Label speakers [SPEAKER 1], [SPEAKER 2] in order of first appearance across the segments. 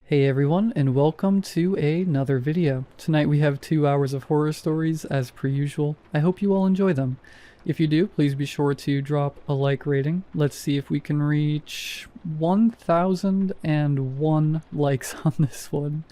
[SPEAKER 1] Hey everyone, and welcome to another video. Tonight we have 2 hours of horror stories as per usual. I hope you all enjoy them. If you do, please be sure to drop a like rating. Let's see if we can reach 1001 likes on this one.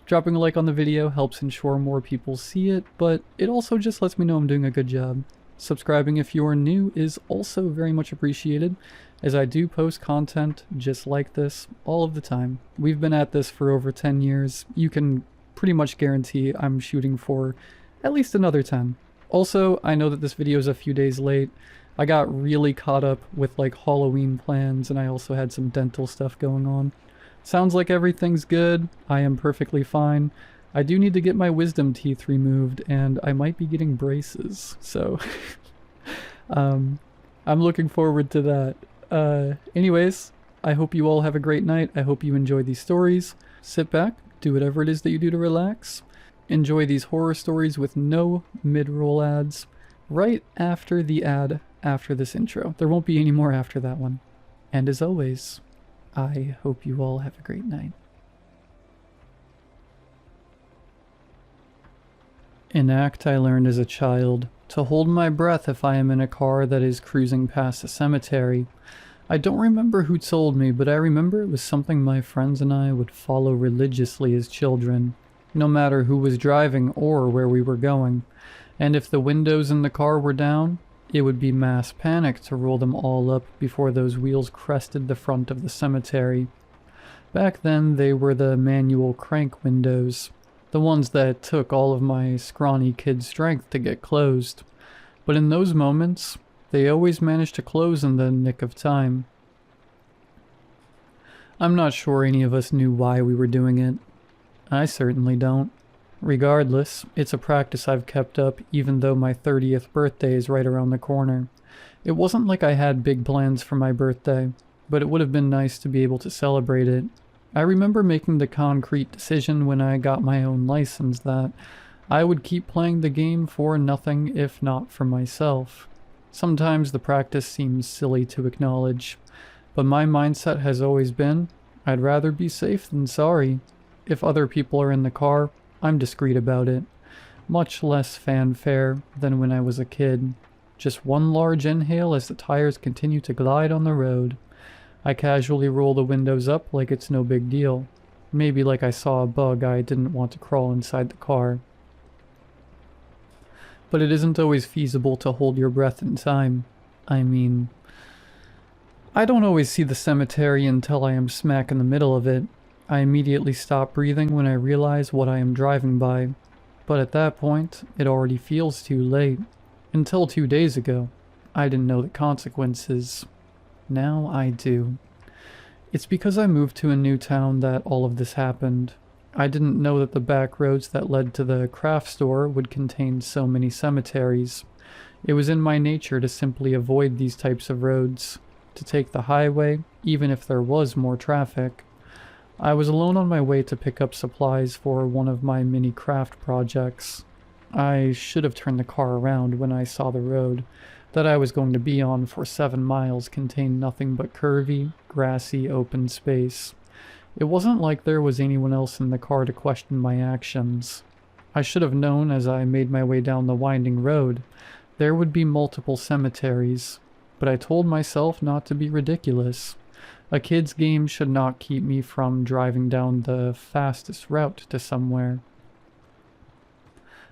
[SPEAKER 1] Dropping a like on the video helps ensure more people see it, but it also just lets me know I'm doing a good job. Subscribing if you are new is also very much appreciated, as I do post content just like this all of the time. We've been at this for over 10 years. You can pretty much guarantee I'm shooting for at least another 10. Also, I know that this video is a few days late. I got really caught up with like Halloween plans, and I also had some dental stuff going on. Sounds like everything's good. I am perfectly fine. I do need to get my wisdom teeth removed, and I might be getting braces, so I'm looking forward to that. Anyways, I hope you all have a great night. I hope you enjoy these stories. Sit back, do whatever it is that you do to relax. Enjoy these horror stories with no mid-roll ads right after the ad after this intro. There won't be any more after that one. And as always, I hope you all have a great night. An act I learned as a child: to hold my breath if I am in a car that is cruising past a cemetery. I don't remember who told me, but I remember it was something my friends and I would follow religiously as children, no matter who was driving or where we were going. And if the windows in the car were down, it would be mass panic to roll them all up before those wheels crested the front of the cemetery. Back then, they were the manual crank windows, the ones that took all of my scrawny kid strength to get closed. But in those moments, they always managed to close in the nick of time. I'm not sure any of us knew why we were doing it. I certainly don't. Regardless, it's a practice I've kept up even though my 30th birthday is right around the corner. It wasn't like I had big plans for my birthday, but it would have been nice to be able to celebrate it. I remember making the concrete decision when I got my own license that I would keep playing the game for nothing if not for myself. Sometimes the practice seems silly to acknowledge, but my mindset has always been, I'd rather be safe than sorry. If other people are in the car, I'm discreet about it. Much less fanfare than when I was a kid. Just one large inhale as the tires continue to glide on the road. I casually roll the windows up like it's no big deal. Maybe like I saw a bug I didn't want to crawl inside the car. But it isn't always feasible to hold your breath in time. I mean, I don't always see the cemetery until I am smack in the middle of it. I immediately stop breathing when I realize what I am driving by. But at that point, it already feels too late. Until 2 days ago, I didn't know the consequences. Now I do. It's because I moved to a new town that all of this happened. I didn't know that the back roads that led to the craft store would contain so many cemeteries. It was in my nature to simply avoid these types of roads, to take the highway, even if there was more traffic. I was alone on my way to pick up supplies for one of my mini craft projects. I should have turned the car around when I saw the road that I was going to be on for 7 miles contained nothing but curvy, grassy, open space. It wasn't like there was anyone else in the car to question my actions. I should have known as I made my way down the winding road. There would be multiple cemeteries, but I told myself not to be ridiculous. A kid's game should not keep me from driving down the fastest route to somewhere.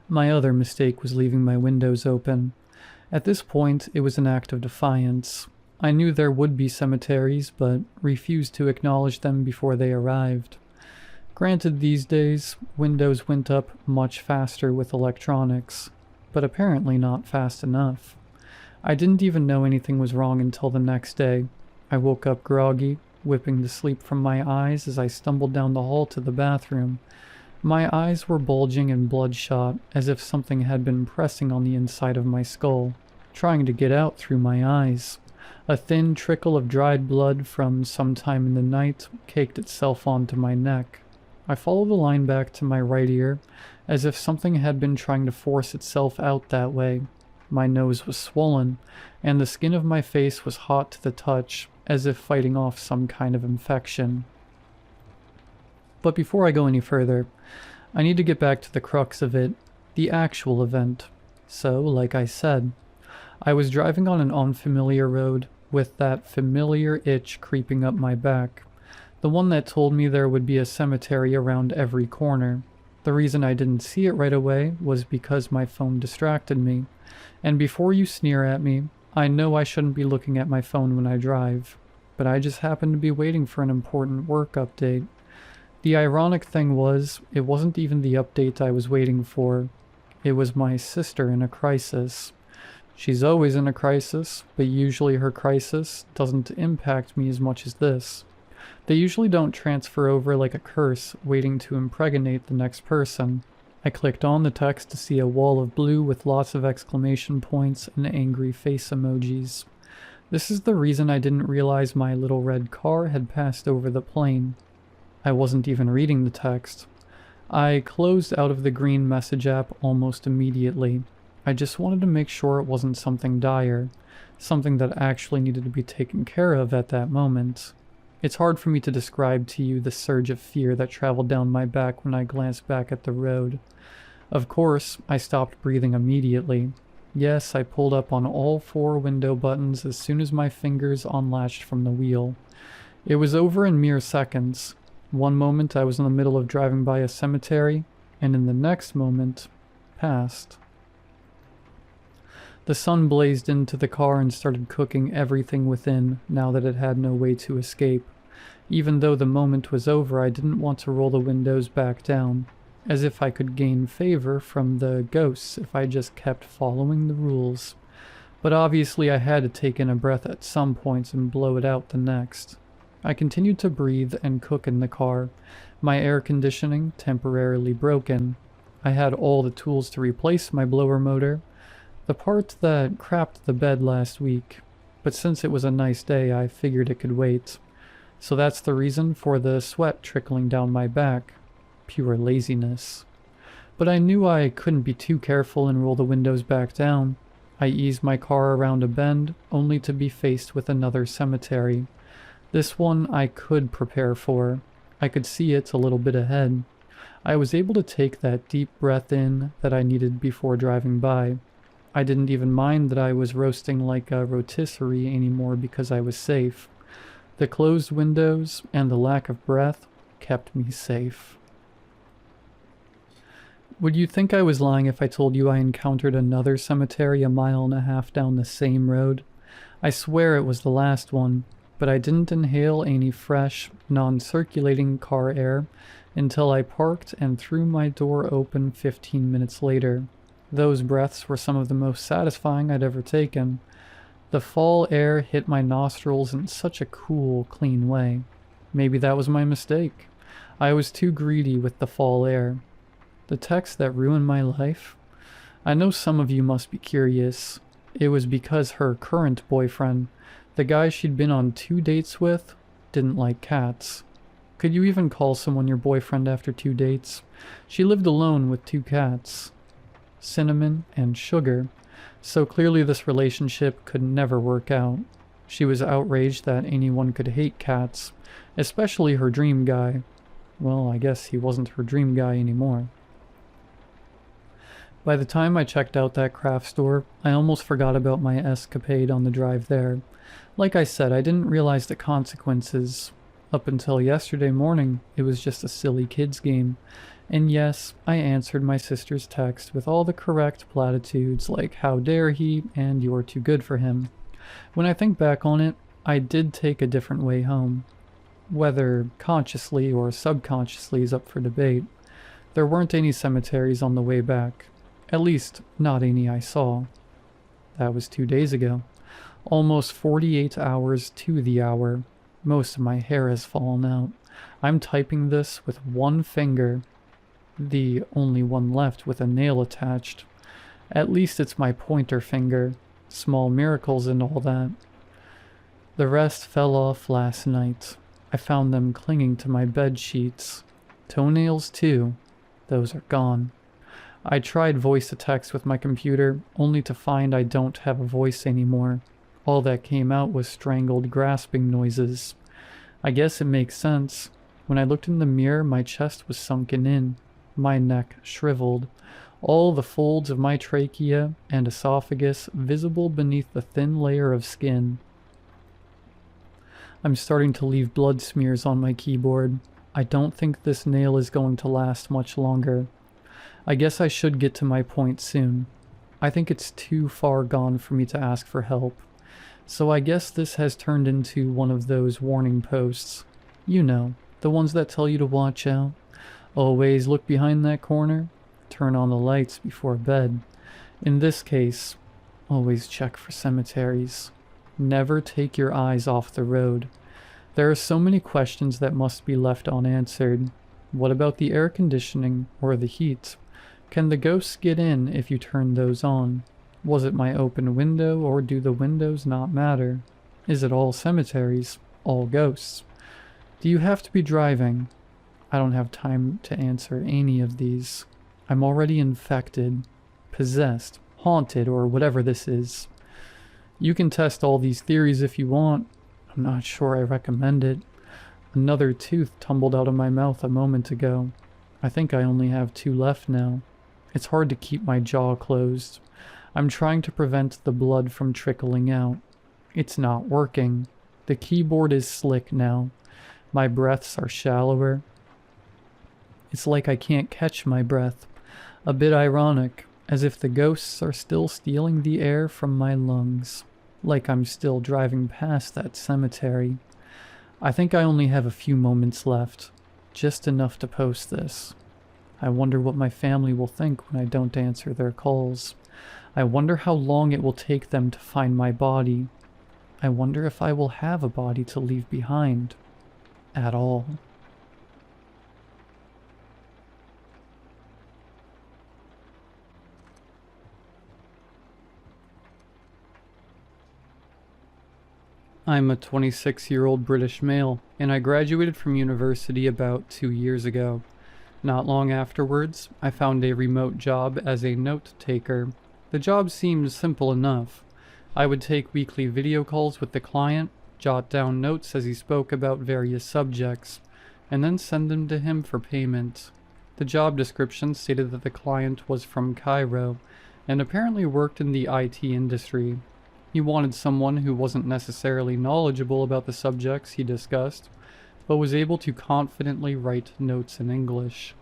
[SPEAKER 1] My other mistake was leaving my windows open. At this point, it was an act of defiance. I knew there would be cemeteries, but refused to acknowledge them before they arrived. Granted, these days, windows went up much faster with electronics, but apparently not fast enough. I didn't even know anything was wrong until the next day. I woke up groggy, whipping the sleep from my eyes as I stumbled down the hall to the bathroom. My eyes were bulging and bloodshot, as if something had been pressing on the inside of my skull, trying to get out through my eyes. A thin trickle of dried blood from sometime in the night caked itself onto my neck. I followed the line back to my right ear, as if something had been trying to force itself out that way. My nose was swollen, and the skin of my face was hot to the touch, as if fighting off some kind of infection. But before I go any further, I need to get back to the crux of it, the actual event. So, like I said, I was driving on an unfamiliar road with that familiar itch creeping up my back. The one that told me there would be a cemetery around every corner. The reason I didn't see it right away was because my phone distracted me. And before you sneer at me, I know I shouldn't be looking at my phone when I drive. But I just happened to be waiting for an important work update. The ironic thing was, it wasn't even the update I was waiting for. It was my sister in a crisis. She's always in a crisis, but usually her crisis doesn't impact me as much as this. They usually don't transfer over like a curse waiting to impregnate the next person. I clicked on the text to see a wall of blue with lots of exclamation points and angry face emojis. This is the reason I didn't realize my little red car had passed over the plane. I wasn't even reading the text. I closed out of the green message app almost immediately. I just wanted to make sure it wasn't something dire, something that actually needed to be taken care of at that moment. It's hard for me to describe to you the surge of fear that traveled down my back when I glanced back at the road. Of course, I stopped breathing immediately. Yes, I pulled up on all 4 window buttons as soon as my fingers unlatched from the wheel. It was over in mere seconds. One moment I was in the middle of driving by a cemetery, and in the next moment, past. The sun blazed into the car and started cooking everything within now that it had no way to escape. Even though the moment was over, I didn't want to roll the windows back down, as if I could gain favor from the ghosts if I just kept following the rules. But obviously I had to take in a breath at some points and blow it out the next. I continued to breathe and cook in the car, my air conditioning temporarily broken. I had all the tools to replace my blower motor, the part that crapped the bed last week, but since it was a nice day, I figured it could wait. So that's the reason for the sweat trickling down my back. Pure laziness. But I knew I couldn't be too careful and roll the windows back down. I eased my car around a bend, only to be faced with another cemetery. This one I could prepare for. I could see it a little bit ahead. I was able to take that deep breath in that I needed before driving by. I didn't even mind that I was roasting like a rotisserie anymore because I was safe. The closed windows and the lack of breath kept me safe. Would you think I was lying if I told you I encountered another cemetery a mile and a half down the same road? I swear it was the last one, but I didn't inhale any fresh, non-circulating car air until I parked and threw my door open 15 minutes later. Those breaths were some of the most satisfying I'd ever taken. The fall air hit my nostrils in such a cool, clean way. Maybe that was my mistake. I was too greedy with the fall air. The text that ruined my life? I know some of you must be curious. It was because her current boyfriend, the guy she'd been on 2 dates with, didn't like cats. Could you even call someone your boyfriend after 2 dates? She lived alone with 2 cats, Cinnamon and Sugar, so clearly this relationship could never work out. She was outraged that anyone could hate cats, especially her dream guy. Well, I guess he wasn't her dream guy anymore. By the time I checked out that craft store, I almost forgot about my escapade on the drive there. Like I said, I didn't realize the consequences. Up until yesterday morning, it was just a silly kids game. And yes, I answered my sister's text with all the correct platitudes like how dare he and you're too good for him. When I think back on it, I did take a different way home. Whether consciously or subconsciously is up for debate. There weren't any cemeteries on the way back. At least, not any I saw. That was 2 days ago. Almost 48 hours to the hour. Most of my hair has fallen out. I'm typing this with one finger. The only one left with a nail attached. At least it's my pointer finger. Small miracles and all that. The rest fell off last night. I found them clinging to my bed sheets. Toenails too. Those are gone. I tried voice to text with my computer, only to find I don't have a voice anymore. All that came out was strangled, grasping noises. I guess it makes sense. When I looked in the mirror, my chest was sunken in, my neck shriveled, all the folds of my trachea and esophagus visible beneath the thin layer of skin. I'm starting to leave blood smears on my keyboard. I don't think this nail is going to last much longer. I guess I should get to my point soon. I think it's too far gone for me to ask for help. So I guess this has turned into one of those warning posts. You know, the ones that tell you to watch out. Always look behind that corner. Turn on the lights before bed. In this case, always check for cemeteries. Never take your eyes off the road. There are so many questions that must be left unanswered. What about the air conditioning or the heat? Can the ghosts get in if you turn those on? Was it my open window, or do the windows not matter? Is it all cemeteries? All ghosts? Do you have to be driving? I don't have time to answer any of these. I'm already infected, possessed, haunted, or whatever this is. You can test all these theories if you want. I'm not sure I recommend it. Another tooth tumbled out of my mouth a moment ago. I think I only have 2 left now. It's hard to keep my jaw closed. I'm trying to prevent the blood from trickling out. It's not working. The keyboard is slick now. My breaths are shallower. It's like I can't catch my breath. A bit ironic, as if the ghosts are still stealing the air from my lungs. Like I'm still driving past that cemetery. I think I only have a few moments left. Just enough to post this. I wonder what my family will think when I don't answer their calls. I wonder how long it will take them to find my body. I wonder if I will have a body to leave behind. At all. I'm a 26-year-old British male, and I graduated from university about 2 years ago. Not long afterwards, I found a remote job as a note taker. The job seemed simple enough. I would take weekly video calls with the client, jot down notes as he spoke about various subjects, and then send them to him for payment. The job description stated that the client was from Cairo, and apparently worked in the IT industry. He wanted someone who wasn't necessarily knowledgeable about the subjects he discussed, but was able to confidently write notes in English.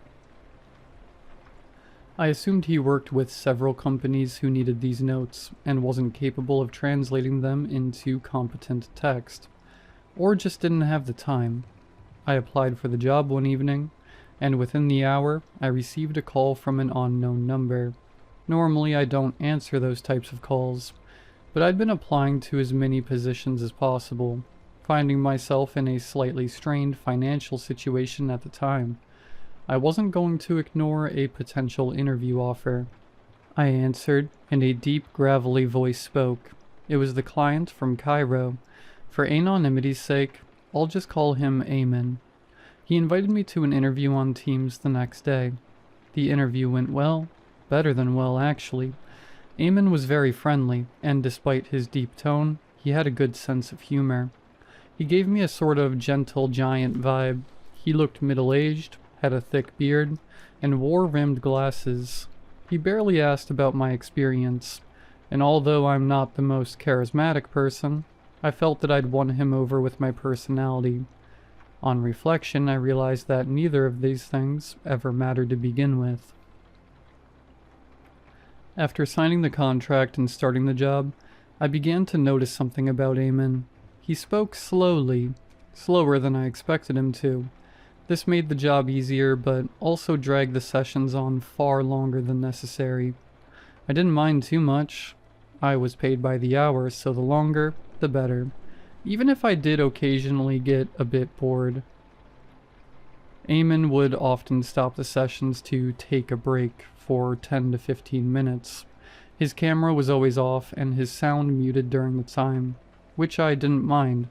[SPEAKER 1] I assumed he worked with several companies who needed these notes, and wasn't capable of translating them into competent text, or just didn't have the time. I applied for the job one evening, and within the hour, I received a call from an unknown number. Normally I don't answer those types of calls, but I'd been applying to as many positions as possible, finding myself in a slightly strained financial situation at the time. I wasn't going to ignore a potential interview offer. I answered, and a deep, gravelly voice spoke. It was the client from Cairo. For anonymity's sake, I'll just call him Eamon. He invited me to an interview on Teams the next day. The interview went well, better than well actually. Eamon was very friendly, and despite his deep tone, he had a good sense of humor. He gave me a sort of gentle giant vibe. He looked middle-aged, had a thick beard, and wore rimmed glasses. He barely asked about my experience, and although I'm not the most charismatic person, I felt that I'd won him over with my personality. On reflection, I realized that neither of these things ever mattered to begin with. After signing the contract and starting the job, I began to notice something about Eamon. He spoke slowly, slower than I expected him to. This made the job easier, but also dragged the sessions on far longer than necessary. I didn't mind too much. I was paid by the hour, so the longer, the better. Even if I did occasionally get a bit bored. Eamon would often stop the sessions to take a break for 10 to 15 minutes. His camera was always off and his sound muted during the time, which I didn't mind.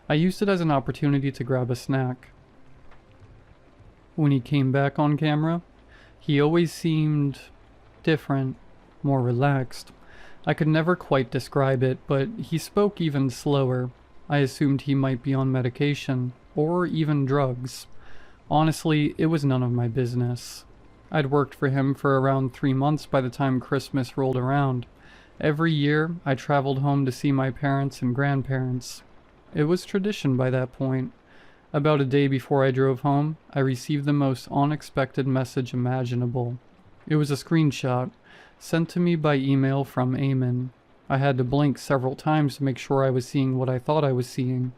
[SPEAKER 1] I used it as an opportunity to grab a snack. When he came back on camera, he always seemed different, more relaxed. I could never quite describe it, but he spoke even slower. I assumed he might be on medication, or even drugs. Honestly, it was none of my business. I'd worked for him for around 3 months by the time Christmas rolled around. Every year, I traveled home to see my parents and grandparents. It was tradition by that point. About a day before I drove home, I received the most unexpected message imaginable. It was a screenshot, sent to me by email from Eamon. I had to blink several times to make sure I was seeing what I thought I was seeing.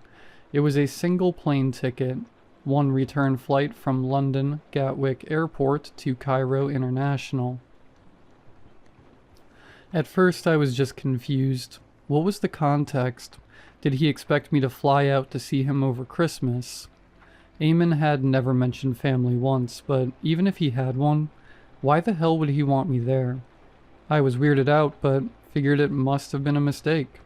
[SPEAKER 1] It was a single plane ticket, one return flight from London Gatwick Airport to Cairo International. At first I was just confused. What was the context? Did he expect me to fly out to see him over Christmas? Eamon had never mentioned family once, but even if he had one, why the hell would he want me there? I was weirded out, but figured it must have been a mistake.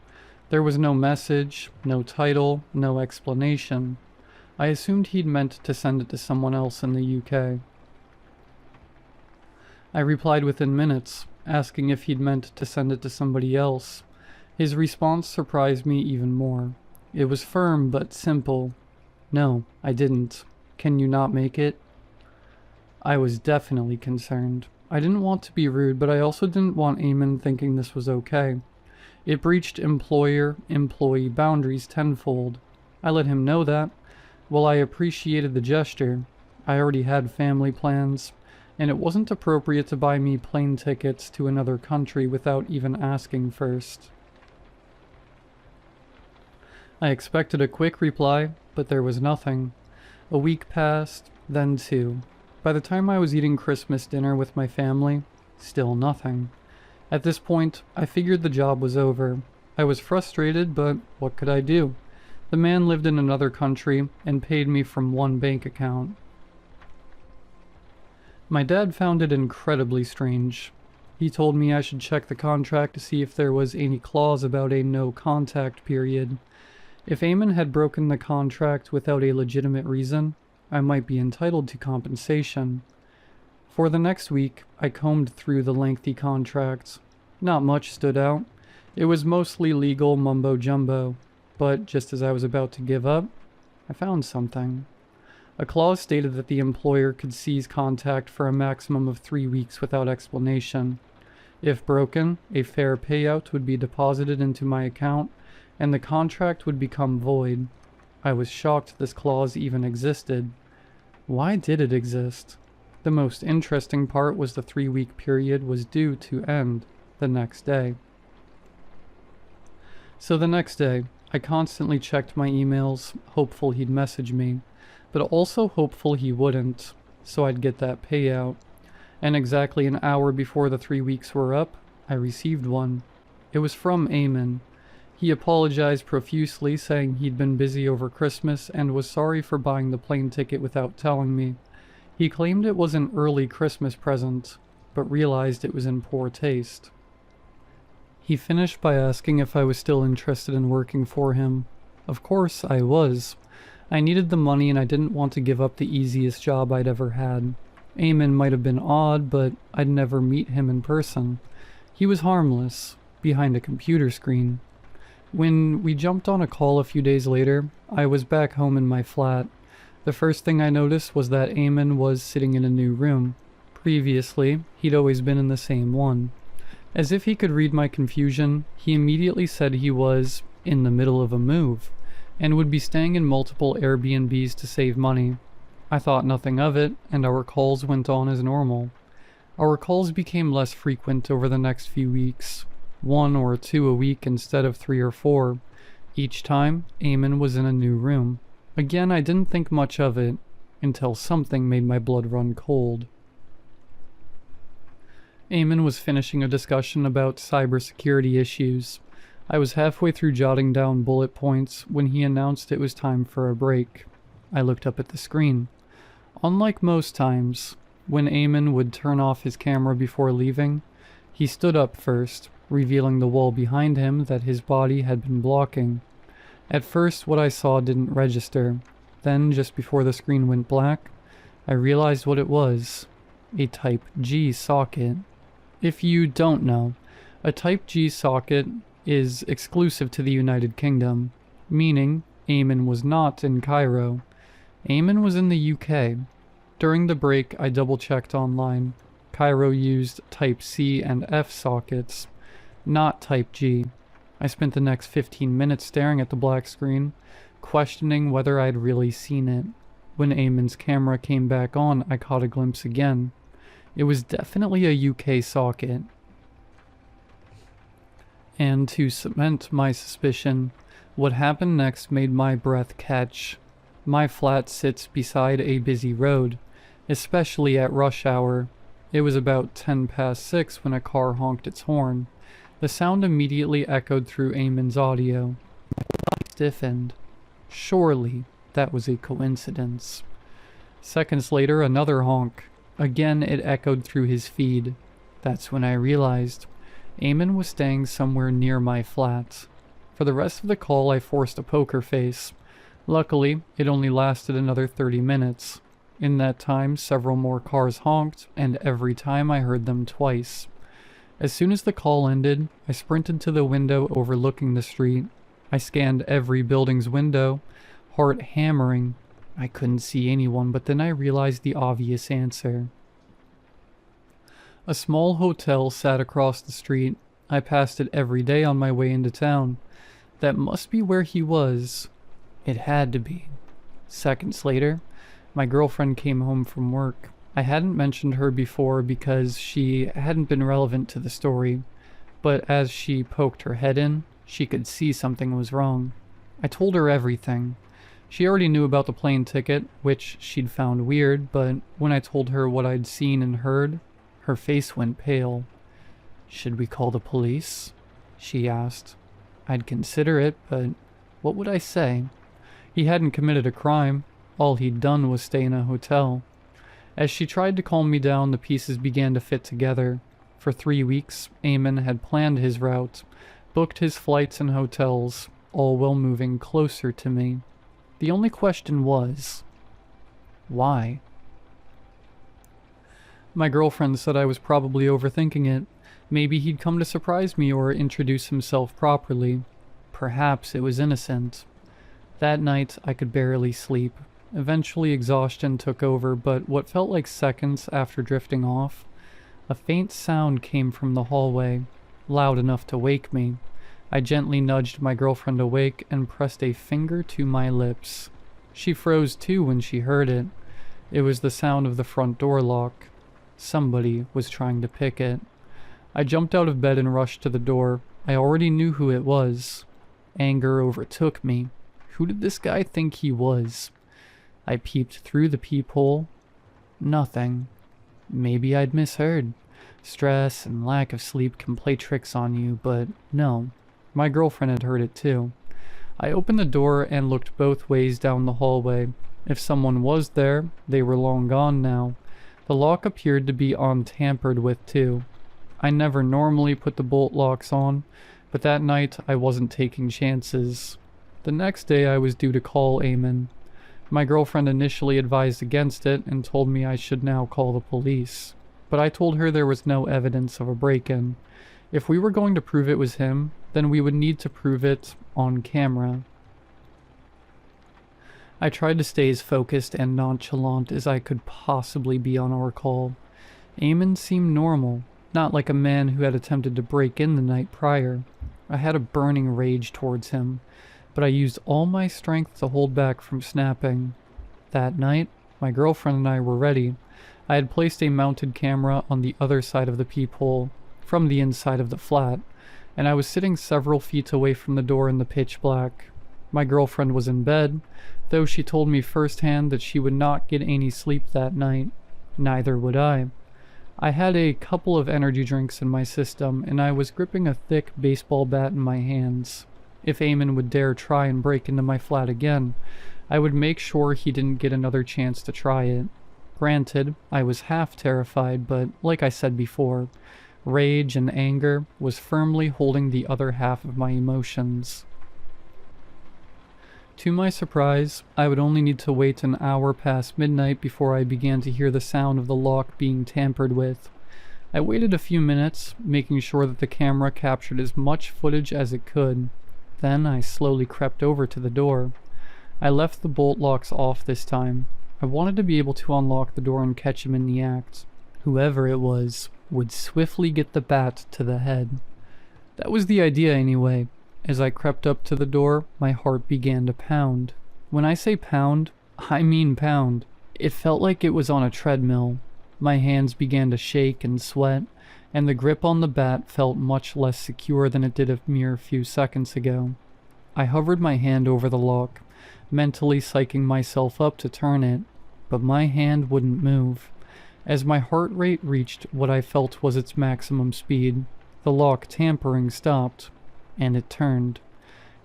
[SPEAKER 1] There was no message, no title, no explanation. I assumed he'd meant to send it to someone else in the UK. I replied within minutes, asking if he'd meant to send it to somebody else. His response surprised me even more. It was firm but simple. No, I didn't. Can you not make it? I was definitely concerned. I didn't want to be rude, but I also didn't want Eamon thinking this was okay. It breached employer-employee boundaries tenfold. I let him know that. While I appreciated the gesture, I already had family plans, and it wasn't appropriate to buy me plane tickets to another country without even asking first. I expected a quick reply, but there was nothing. A week passed, then 2. By the time I was eating Christmas dinner with my family, still nothing. At this point, I figured the job was over. I was frustrated, but what could I do? The man lived in another country and paid me from one bank account. My dad found it incredibly strange. He told me I should check the contract to see if there was any clause about a no-contact period. If Eamon had broken the contract without a legitimate reason, I might be entitled to compensation. For the next week, I combed through the lengthy contracts. Not much stood out. It was mostly legal mumbo-jumbo, but just as I was about to give up, I found something. A clause stated that the employer could seize contact for a maximum of 3 weeks without explanation. If broken, a fair payout would be deposited into my account, and the contract would become void. I was shocked this clause even existed. Why did it exist? The most interesting part was the 3-week period was due to end the next day. So the next day, I constantly checked my emails, hopeful he'd message me, but also hopeful he wouldn't, so I'd get that payout. And exactly an hour before the 3 weeks were up, I received one. It was from Eamon. He apologized profusely, saying he'd been busy over Christmas and was sorry for buying the plane ticket without telling me. He claimed it was an early Christmas present, but realized it was in poor taste. He finished by asking if I was still interested in working for him. Of course I was. I needed the money and I didn't want to give up the easiest job I'd ever had. Eamon might have been odd, but I'd never meet him in person. He was harmless, behind a computer screen. When we jumped on a call a few days later, I was back home in my flat. The first thing I noticed was that Eamon was sitting in a new room. Previously, he'd always been in the same one. As if he could read my confusion, he immediately said he was in the middle of a move, and would be staying in multiple Airbnbs to save money. I thought nothing of it, and our calls went on as normal. Our calls became less frequent over the next few weeks, 1 or 2 a week instead of 3 or 4. Each time, Eamon was in a new room. Again, I didn't think much of it, until something made my blood run cold. Eamon was finishing a discussion about cybersecurity issues. I was halfway through jotting down bullet points when he announced it was time for a break. I looked up at the screen. Unlike most times, when Eamon would turn off his camera before leaving, he stood up first, revealing the wall behind him that his body had been blocking. At first, what I saw didn't register. Then, just before the screen went black, I realized what it was. A Type G socket. If you don't know, a Type G socket is exclusive to the United Kingdom, meaning Eamon was not in Cairo. Eamon was in the UK. During the break, I double-checked online. Cairo used Type C and F sockets, not Type G. I spent the next 15 minutes staring at the black screen, questioning whether I'd really seen it. When Eamon's camera came back on, I caught a glimpse again. It was definitely a UK socket. And to cement my suspicion, what happened next made my breath catch. My flat sits beside a busy road, especially at rush hour. It was about 10 past 6 when a car honked its horn. The sound immediately echoed through Eamon's audio. I stiffened. Surely that was a coincidence. Seconds later, another honk. Again, it echoed through his feed. That's when I realized Eamon was staying somewhere near my flat. For the rest of the call, I forced a poker face. Luckily, it only lasted another 30 minutes. In that time, several more cars honked, and every time I heard them twice. As soon as the call ended, I sprinted to the window overlooking the street. I scanned every building's window, heart hammering. I couldn't see anyone, but then I realized the obvious answer. A small hotel sat across the street. I passed it every day on my way into town. That must be where he was. It had to be. Seconds later, my girlfriend came home from work. I hadn't mentioned her before because she hadn't been relevant to the story, but as she poked her head in, she could see something was wrong. I told her everything. She already knew about the plane ticket, which she'd found weird, but when I told her what I'd seen and heard, her face went pale. "Should we call the police?" she asked. I'd consider it, but what would I say? He hadn't committed a crime. All he'd done was stay in a hotel. As she tried to calm me down, the pieces began to fit together. For 3 weeks, Eamon had planned his route, booked his flights and hotels, all while moving closer to me. The only question was, why? My girlfriend said I was probably overthinking it. Maybe he'd come to surprise me or introduce himself properly. Perhaps it was innocent. That night, I could barely sleep. Eventually, exhaustion took over, but what felt like seconds after drifting off, a faint sound came from the hallway, loud enough to wake me. I gently nudged my girlfriend awake and pressed a finger to my lips. She froze too when she heard it. It was the sound of the front door lock. Somebody was trying to pick it. I jumped out of bed and rushed to the door. I already knew who it was. Anger overtook me. Who did this guy think he was? I peeped through the peephole. Nothing. Maybe I'd misheard. Stress and lack of sleep can play tricks on you, but no. My girlfriend had heard it too. I opened the door and looked both ways down the hallway. If someone was there, they were long gone now. The lock appeared to be untampered with too. I never normally put the bolt locks on, but that night I wasn't taking chances. The next day I was due to call Eamon. My girlfriend initially advised against it and told me I should now call the police. But I told her there was no evidence of a break-in. If we were going to prove it was him, then we would need to prove it on camera. I tried to stay as focused and nonchalant as I could possibly be on our call. Eamon seemed normal, not like a man who had attempted to break in the night prior. I had a burning rage towards him, but I used all my strength to hold back from snapping. That night, my girlfriend and I were ready. I had placed a mounted camera on the other side of the peephole, from the inside of the flat, and I was sitting several feet away from the door in the pitch black. My girlfriend was in bed, though she told me firsthand that she would not get any sleep that night. Neither would I. I had a couple of energy drinks in my system, and I was gripping a thick baseball bat in my hands. If Eamon would dare try and break into my flat again, I would make sure he didn't get another chance to try it. Granted, I was half terrified, but like I said before, rage and anger was firmly holding the other half of my emotions. To my surprise, I would only need to wait an hour past midnight before I began to hear the sound of the lock being tampered with. I waited a few minutes, making sure that the camera captured as much footage as it could. Then I slowly crept over to the door. I left the bolt locks off this time. I wanted to be able to unlock the door and catch him in the act. Whoever it was would swiftly get the bat to the head. That was the idea anyway. As I crept up to the door, my heart began to pound. When I say pound, I mean pound. It felt like it was on a treadmill. My hands began to shake and sweat, and the grip on the bat felt much less secure than it did a mere few seconds ago. I hovered my hand over the lock, mentally psyching myself up to turn it, but my hand wouldn't move. As my heart rate reached what I felt was its maximum speed, the lock tampering stopped, and it turned.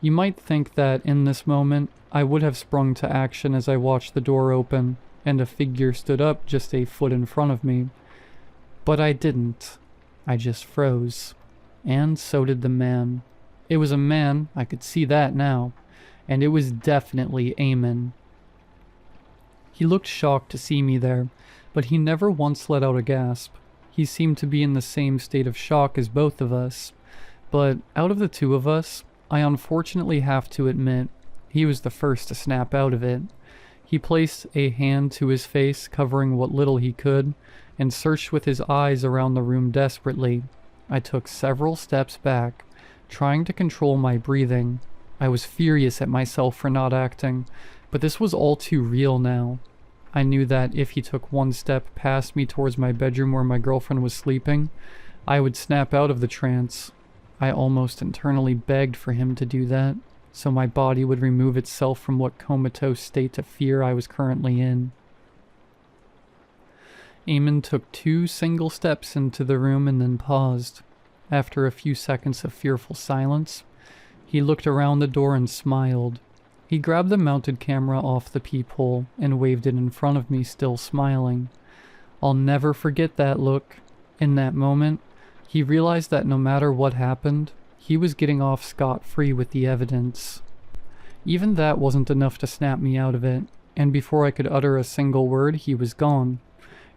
[SPEAKER 1] You might think that in this moment, I would have sprung to action as I watched the door open, and a figure stood up just a foot in front of me. But I didn't. I just froze. And so did the man. It was a man, I could see that now, and it was definitely Eamon. He looked shocked to see me there, but he never once let out a gasp. He seemed to be in the same state of shock as both of us. But out of the two of us, I unfortunately have to admit, he was the first to snap out of it. He placed a hand to his face, covering what little he could, and searched with his eyes around the room desperately. I took several steps back, trying to control my breathing. I was furious at myself for not acting, but this was all too real now. I knew that if he took one step past me towards my bedroom where my girlfriend was sleeping, I would snap out of the trance. I almost internally begged for him to do that, so my body would remove itself from what comatose state of fear I was currently in. Eamon took 2 single steps into the room and then paused. After a few seconds of fearful silence, he looked around the door and smiled. He grabbed the mounted camera off the peephole and waved it in front of me, still smiling. I'll never forget that look. In that moment, he realized that no matter what happened, he was getting off scot-free with the evidence. Even that wasn't enough to snap me out of it, and before I could utter a single word, he was gone.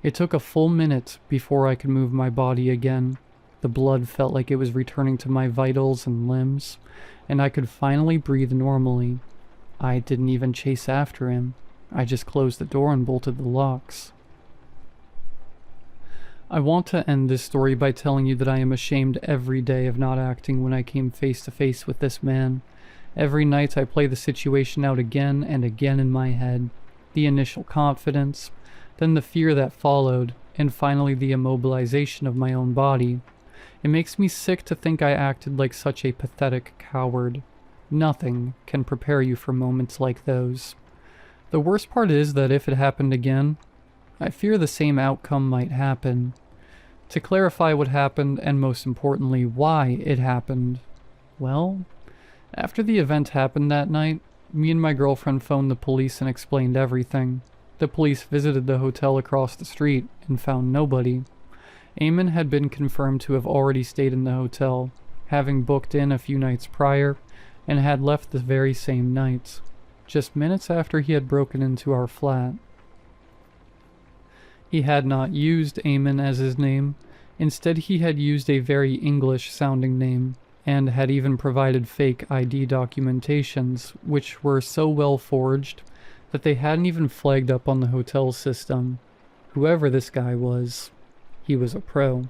[SPEAKER 1] It took a full minute before I could move my body again. The blood felt like it was returning to my vitals and limbs, and I could finally breathe normally. I didn't even chase after him. I just closed the door and bolted the locks. I want to end this story by telling you that I am ashamed every day of not acting when I came face to face with this man. Every night I play the situation out again and again in my head. The initial confidence, then the fear that followed, and finally the immobilization of my own body. It makes me sick to think I acted like such a pathetic coward. Nothing can prepare you for moments like those. The worst part is that if it happened again, I fear the same outcome might happen. To clarify what happened, and most importantly, why it happened, well, after the event happened that night, me and my girlfriend phoned the police and explained everything. The police visited the hotel across the street and found nobody. Eamon had been confirmed to have already stayed in the hotel, having booked in a few nights prior, and had left the very same night, just minutes after he had broken into our flat. He had not used Eamon as his name. Instead, he had used a very English-sounding name, and had even provided fake ID documentations, which were so well forged that they hadn't even flagged up on the hotel system. Whoever this guy was, he was a pro.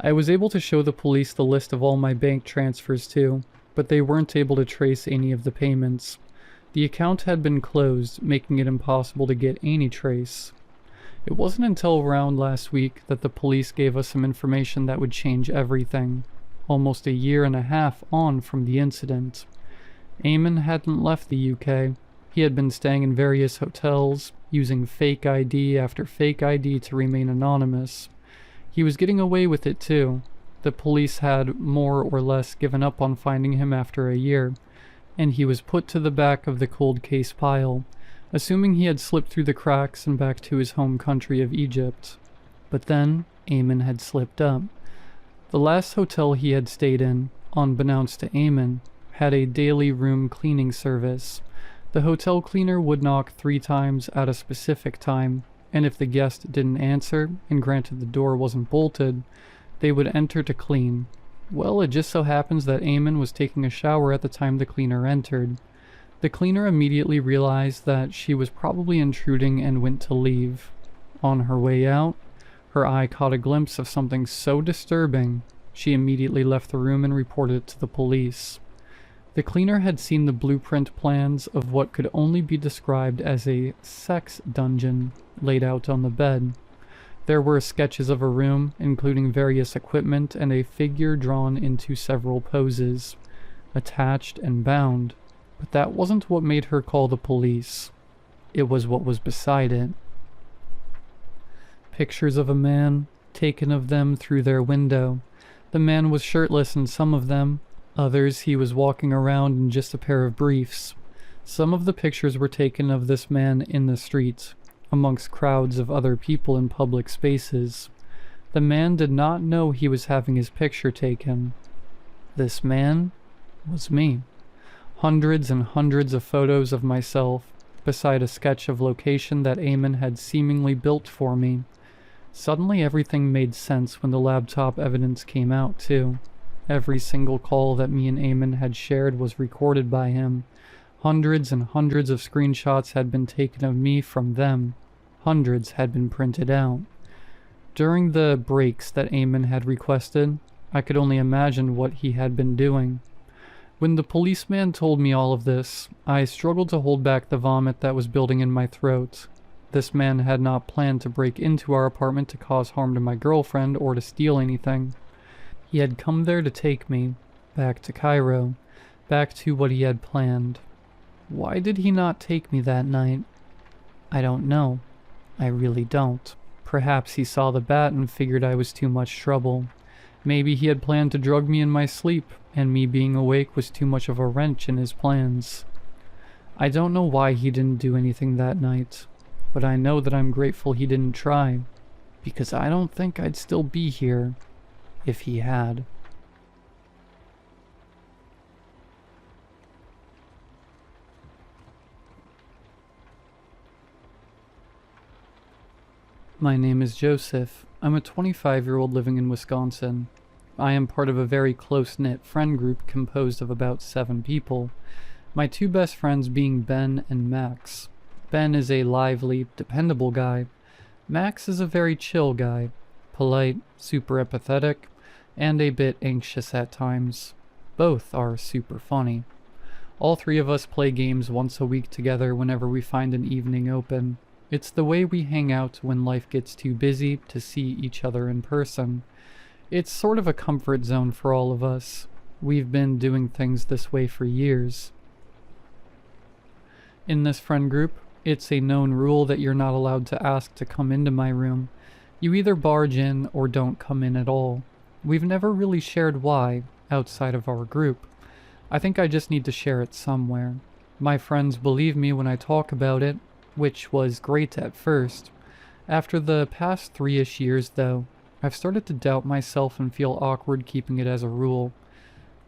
[SPEAKER 1] I was able to show the police the list of all my bank transfers too, but they weren't able to trace any of the payments. The account had been closed, making it impossible to get any trace. It wasn't until around last week that the police gave us some information that would change everything, almost 1.5 years on from the incident. Eamon hadn't left the UK. He had been staying in various hotels, using fake ID after fake ID to remain anonymous. He was getting away with it too. The police had more or less given up on finding him after 1 year, and he was put to the back of the cold case pile, assuming he had slipped through the cracks and back to his home country of Egypt. But then, Eamon had slipped up. The last hotel he had stayed in, unbeknownst to Eamon, had a daily room cleaning service. The hotel cleaner would knock 3 times at a specific time, and if the guest didn't answer, and granted the door wasn't bolted, they would enter to clean. Well, it just so happens that Eamon was taking a shower at the time the cleaner entered. The cleaner immediately realized that she was probably intruding and went to leave. On her way out, her eye caught a glimpse of something so disturbing, she immediately left the room and reported it to the police. The cleaner had seen the blueprint plans of what could only be described as a sex dungeon laid out on the bed. There were sketches of a room, including various equipment and a figure drawn into several poses, attached and bound. But that wasn't what made her call the police. It was what was beside it. Pictures of a man, taken of them through their window. The man was shirtless in some of them. Others he was walking around in just a pair of briefs. Some of the pictures were taken of this man in the street, amongst crowds of other people in public spaces. The man did not know he was having his picture taken. This man was me. Hundreds and hundreds of photos of myself, beside a sketch of location that Eamon had seemingly built for me. Suddenly everything made sense when the laptop evidence came out, too. Every single call that me and Eamon had shared was recorded by him. Hundreds and hundreds of screenshots had been taken of me from them. Hundreds had been printed out. During the breaks that Eamon had requested, I could only imagine what he had been doing. When the policeman told me all of this, I struggled to hold back the vomit that was building in my throat. This man had not planned to break into our apartment to cause harm to my girlfriend or to steal anything. He had come there to take me, back to Cairo, back to what he had planned. Why did he not take me that night? I don't know. I really don't. Perhaps he saw the bat and figured I was too much trouble. Maybe he had planned to drug me in my sleep, and me being awake was too much of a wrench in his plans. I don't know why he didn't do anything that night, but I know that I'm grateful he didn't try, because I don't think I'd still be here if he had. My name is Joseph. I'm a 25-year-old living in Wisconsin. I am part of a very close-knit friend group composed of about 7 people. My 2 best friends being Ben and Max. Ben is a lively, dependable guy. Max is a very chill guy. Polite, super empathetic, and a bit anxious at times. Both are super funny. All 3 of us play games once a week together whenever we find an evening open. It's the way we hang out when life gets too busy to see each other in person. It's sort of a comfort zone for all of us. We've been doing things this way for years. In this friend group, it's a known rule that you're not allowed to ask to come into my room. You either barge in or don't come in at all. We've never really shared why, outside of our group. I think I just need to share it somewhere. My friends believe me when I talk about it, which was great at first. After the past 3-ish years, though, I've started to doubt myself and feel awkward keeping it as a rule.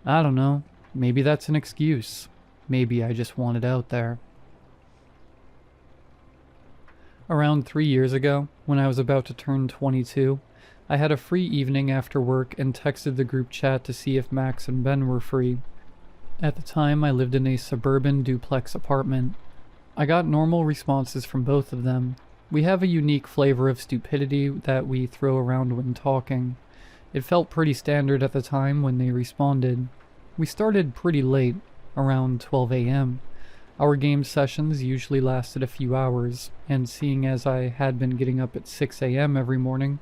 [SPEAKER 1] I don't know, maybe that's an excuse. Maybe I just want it out there. Around 3 years ago, when I was about to turn 22, I had a free evening after work and texted the group chat to see if Max and Ben were free. At the time, I lived in a suburban duplex apartment. I got normal responses from both of them. We have a unique flavor of stupidity that we throw around when talking. It felt pretty standard at the time when they responded. We started pretty late, around 12 a.m. Our game sessions usually lasted a few hours, and seeing as I had been getting up at 6 a.m. every morning,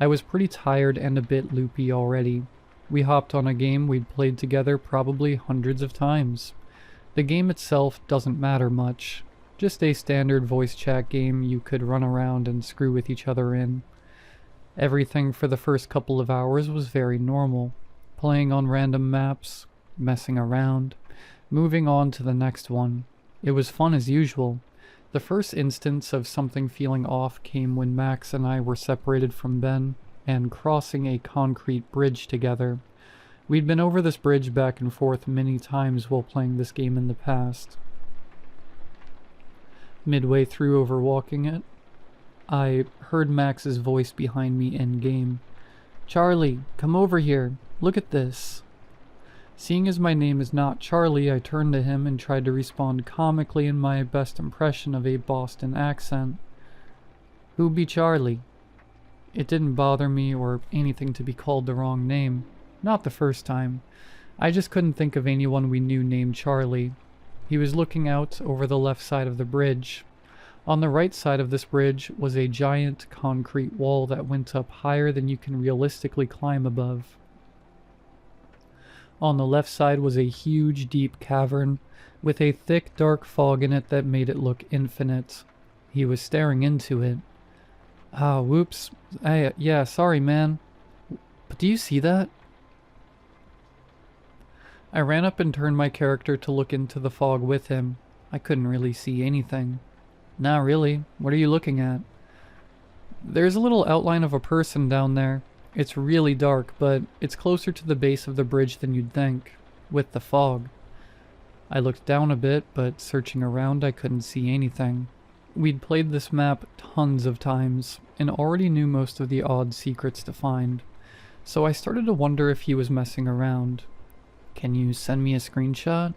[SPEAKER 1] I was pretty tired and a bit loopy already. We hopped on a game we'd played together probably hundreds of times. The game itself doesn't matter much. Just a standard voice chat game you could run around and screw with each other in. Everything for the first couple of hours was very normal. Playing on random maps, messing around, moving on to the next one. It was fun as usual. The first instance of something feeling off came when Max and I were separated from Ben and crossing a concrete bridge together. We'd been over this bridge back and forth many times while playing this game in the past. Midway through overwalking it, I heard Max's voice behind me in-game. "Charlie, come over here. Look at this." Seeing as my name is not Charlie, I turned to him and tried to respond comically in my best impression of a Boston accent. "Who be Charlie?" It didn't bother me or anything to be called the wrong name. Not the first time. I just couldn't think of anyone we knew named Charlie. He was looking out over the left side of the bridge. On the right side of this bridge was a giant concrete wall that went up higher than you can realistically climb above. On the left side was a huge, deep cavern with a thick, dark fog in it that made it look infinite. He was staring into it. Ah, whoops. Yeah, sorry, man. But do you see that? I ran up and turned my character to look into the fog with him. I couldn't really see anything. Not really. What are you looking at? There's a little outline of a person down there. It's really dark, but it's closer to the base of the bridge than you'd think, with the fog. I looked down a bit, but searching around I couldn't see anything. We'd played this map tons of times, and already knew most of the odd secrets to find, so I started to wonder if he was messing around. "Can you send me a screenshot?"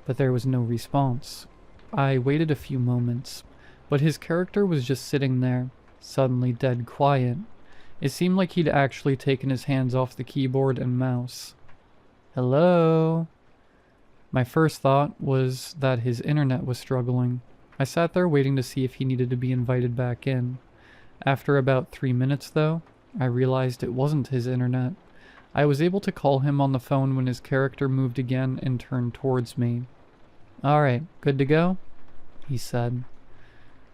[SPEAKER 1] But there was no response. I waited a few moments, but his character was just sitting there, suddenly dead quiet. It seemed like he'd actually taken his hands off the keyboard and mouse. "Hello?" My first thought was that his internet was struggling. I sat there waiting to see if he needed to be invited back in. After about 3 minutes, though, I realized it wasn't his internet. I was able to call him on the phone when his character moved again and turned towards me. "Alright, good to go?" he said.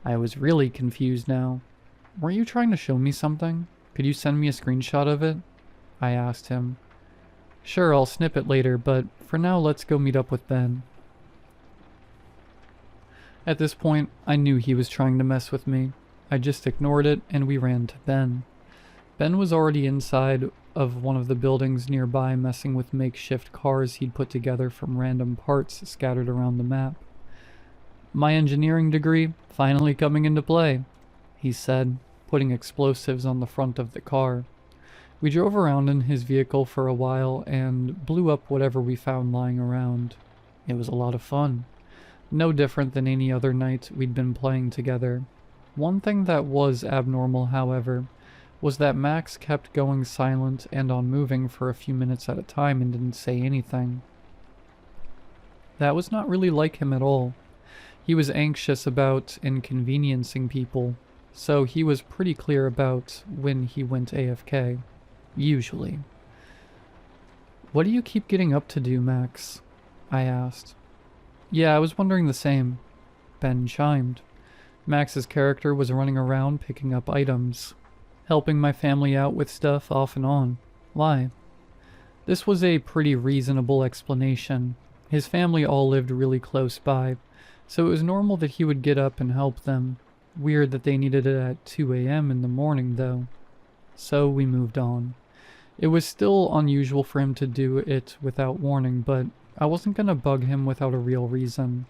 [SPEAKER 1] I was really confused now. "Weren't you trying to show me something? Could you send me a screenshot of it?" I asked him. "Sure, I'll snip it later, but for now let's go meet up with Ben." At this point, I knew he was trying to mess with me. I just ignored it and we ran to Ben. Ben was already inside of one of the buildings nearby messing with makeshift cars he'd put together from random parts scattered around the map. "My engineering degree finally coming into play," he said, putting explosives on the front of the car. We drove around in his vehicle for a while and blew up whatever we found lying around. It was a lot of fun. No different than any other night we'd been playing together. One thing that was abnormal, however, was that Max kept going silent and unmoving for a few minutes at a time and didn't say anything. That was not really like him at all. He was anxious about inconveniencing people, so he was pretty clear about when he went AFK. Usually. "What do you keep getting up to do, Max?" I asked. "Yeah, I was wondering the same," Ben chimed. Max's character was running around picking up items, helping my family out with stuff off and on. Why? This was a pretty reasonable explanation. His family all lived really close by, so it was normal that he would get up and help them. Weird that they needed it at 2 a.m. in the morning, though. So we moved on. It was still unusual for him to do it without warning, but I wasn't gonna bug him without a real reason.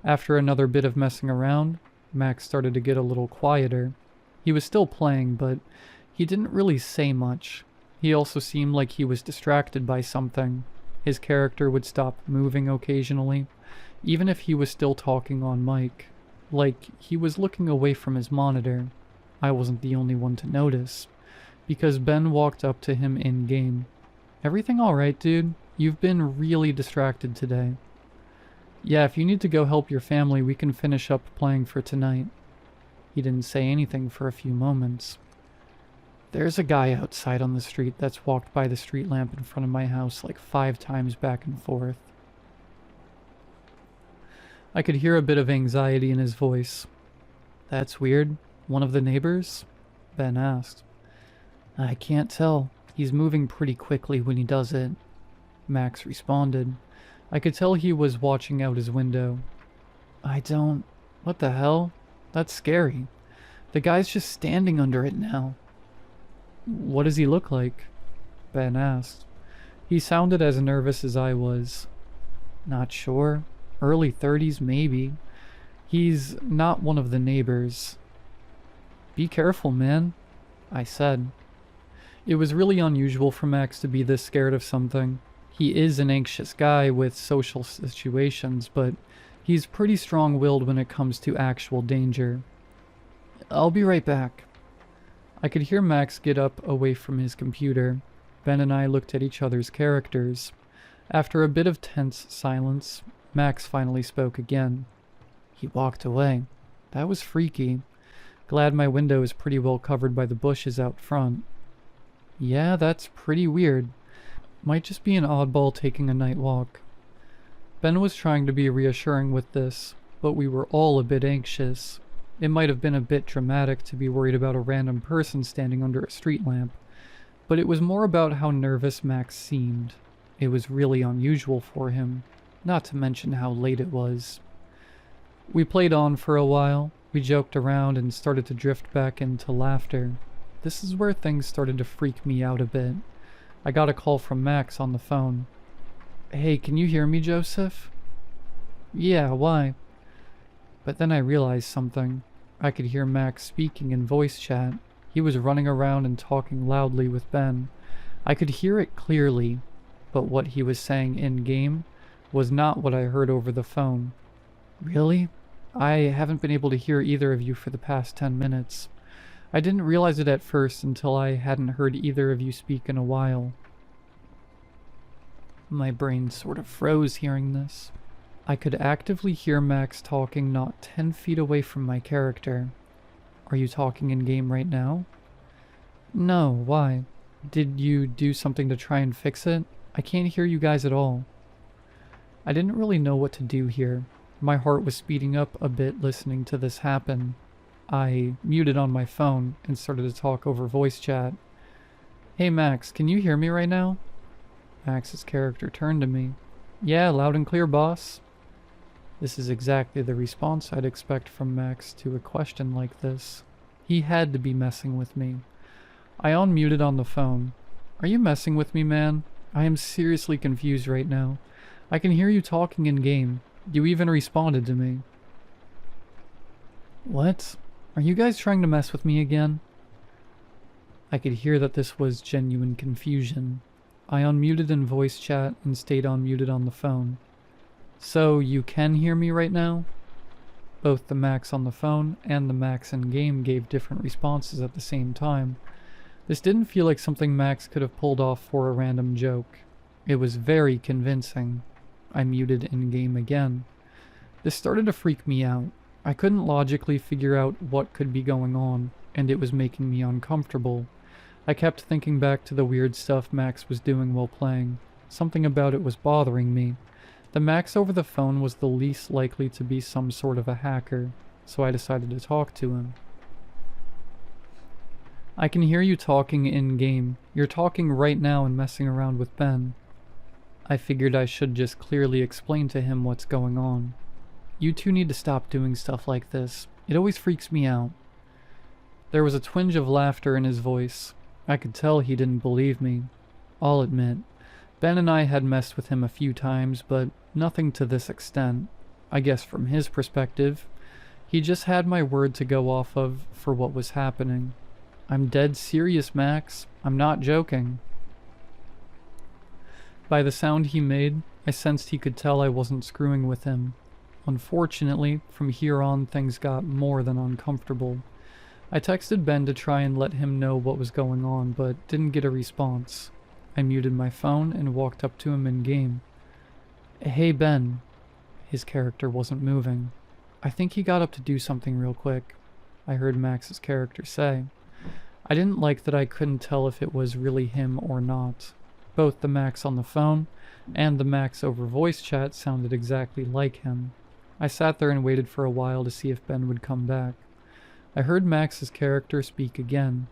[SPEAKER 1] After another bit of messing around, Max started to get a little quieter. He was still playing, but he didn't really say much. He also seemed like he was distracted by something. His character would stop moving occasionally, even if he was still talking on mic. Like, he was looking away from his monitor. I wasn't the only one to notice, because Ben walked up to him in-game. "Everything alright, dude? You've been really distracted today." "Yeah, if you need to go help your family, we can finish up playing for tonight." He didn't say anything for a few moments. "There's a guy outside on the street that's walked by the street lamp in front of my house like 5 times back and forth." I could hear a bit of anxiety in his voice. "That's weird. One of the neighbors?" Ben asked. "I can't tell. He's moving pretty quickly when he does it," Max responded. I could tell he was watching out his window. What the hell? That's scary. The guy's just standing under it now." "What does he look like?" Ben asked. He sounded as nervous as I was. "Not sure. Early 30s, maybe. He's not one of the neighbors." "Be careful, man," I said. It was really unusual for Max to be this scared of something. He is an anxious guy with social situations, but he's pretty strong-willed when it comes to actual danger. I'll be right back. I could hear Max get up away from his computer. Ben and I looked at each other's characters. After a bit of tense silence, Max finally spoke again. He walked away. That was freaky. Glad my window is pretty well covered by the bushes out front. Yeah, that's pretty weird. Might just be an oddball taking a night walk. Ben was trying to be reassuring with this, but we were all a bit anxious. It might have been a bit dramatic to be worried about a random person standing under a street lamp, but it was more about how nervous Max seemed. It was really unusual for him, not to mention how late it was. We played on for a while. We joked around and started to drift back into laughter. This is where things started to freak me out a bit. I got a call from Max on the phone. Hey, can you hear me, Joseph? Yeah, why? But then I realized something. I could hear Max speaking in voice chat. He was running around and talking loudly with Ben. I could hear it clearly, but what he was saying in-game was not what I heard over the phone. Really? I haven't been able to hear either of you for the past 10 minutes. I didn't realize it at first until I hadn't heard either of you speak in a while. My brain sort of froze hearing this. I could actively hear Max talking not 10 feet away from my character. Are you talking in-game right now? No, why? Did you do something to try and fix it? I can't hear you guys at all. I didn't really know what to do here. My heart was speeding up a bit listening to this happen. I muted on my phone and started to talk over voice chat. Hey Max, can you hear me right now? Max's character turned to me. Yeah, loud and clear, boss. This is exactly the response I'd expect from Max to a question like this. He had to be messing with me. I unmuted on the phone. Are you messing with me, man? I am seriously confused right now. I can hear you talking in-game. You even responded to me. What? Are you guys trying to mess with me again? I could hear that this was genuine confusion. I unmuted in voice chat and stayed unmuted on the phone. So you can hear me right now? Both the Max on the phone and the Max in-game gave different responses at the same time. This didn't feel like something Max could have pulled off for a random joke. It was very convincing. I muted in-game again. This started to freak me out. I couldn't logically figure out what could be going on, and it was making me uncomfortable. I kept thinking back to the weird stuff Max was doing while playing. Something about it was bothering me. The Max over the phone was the least likely to be some sort of a hacker, so I decided to talk to him. I can hear you talking in-game. You're talking right now and messing around with Ben. I figured I should just clearly explain to him what's going on. You two need to stop doing stuff like this. It always freaks me out. There was a twinge of laughter in his voice. I could tell he didn't believe me. I'll admit, Ben and I had messed with him a few times, but nothing to this extent. I guess from his perspective, he just had my word to go off of for what was happening. I'm dead serious, Max. I'm not joking. By the sound he made, I sensed he could tell I wasn't screwing with him. Unfortunately, from here on things got more than uncomfortable. I texted Ben to try and let him know what was going on, but didn't get a response. I muted my phone and walked up to him in-game. Hey Ben. His character wasn't moving. I think he got up to do something real quick, I heard Max's character say. I didn't like that I couldn't tell if it was really him or not. Both the Max on the phone and the Max over voice chat sounded exactly like him. I sat there and waited for a while to see if Ben would come back. I heard Max's character speak again.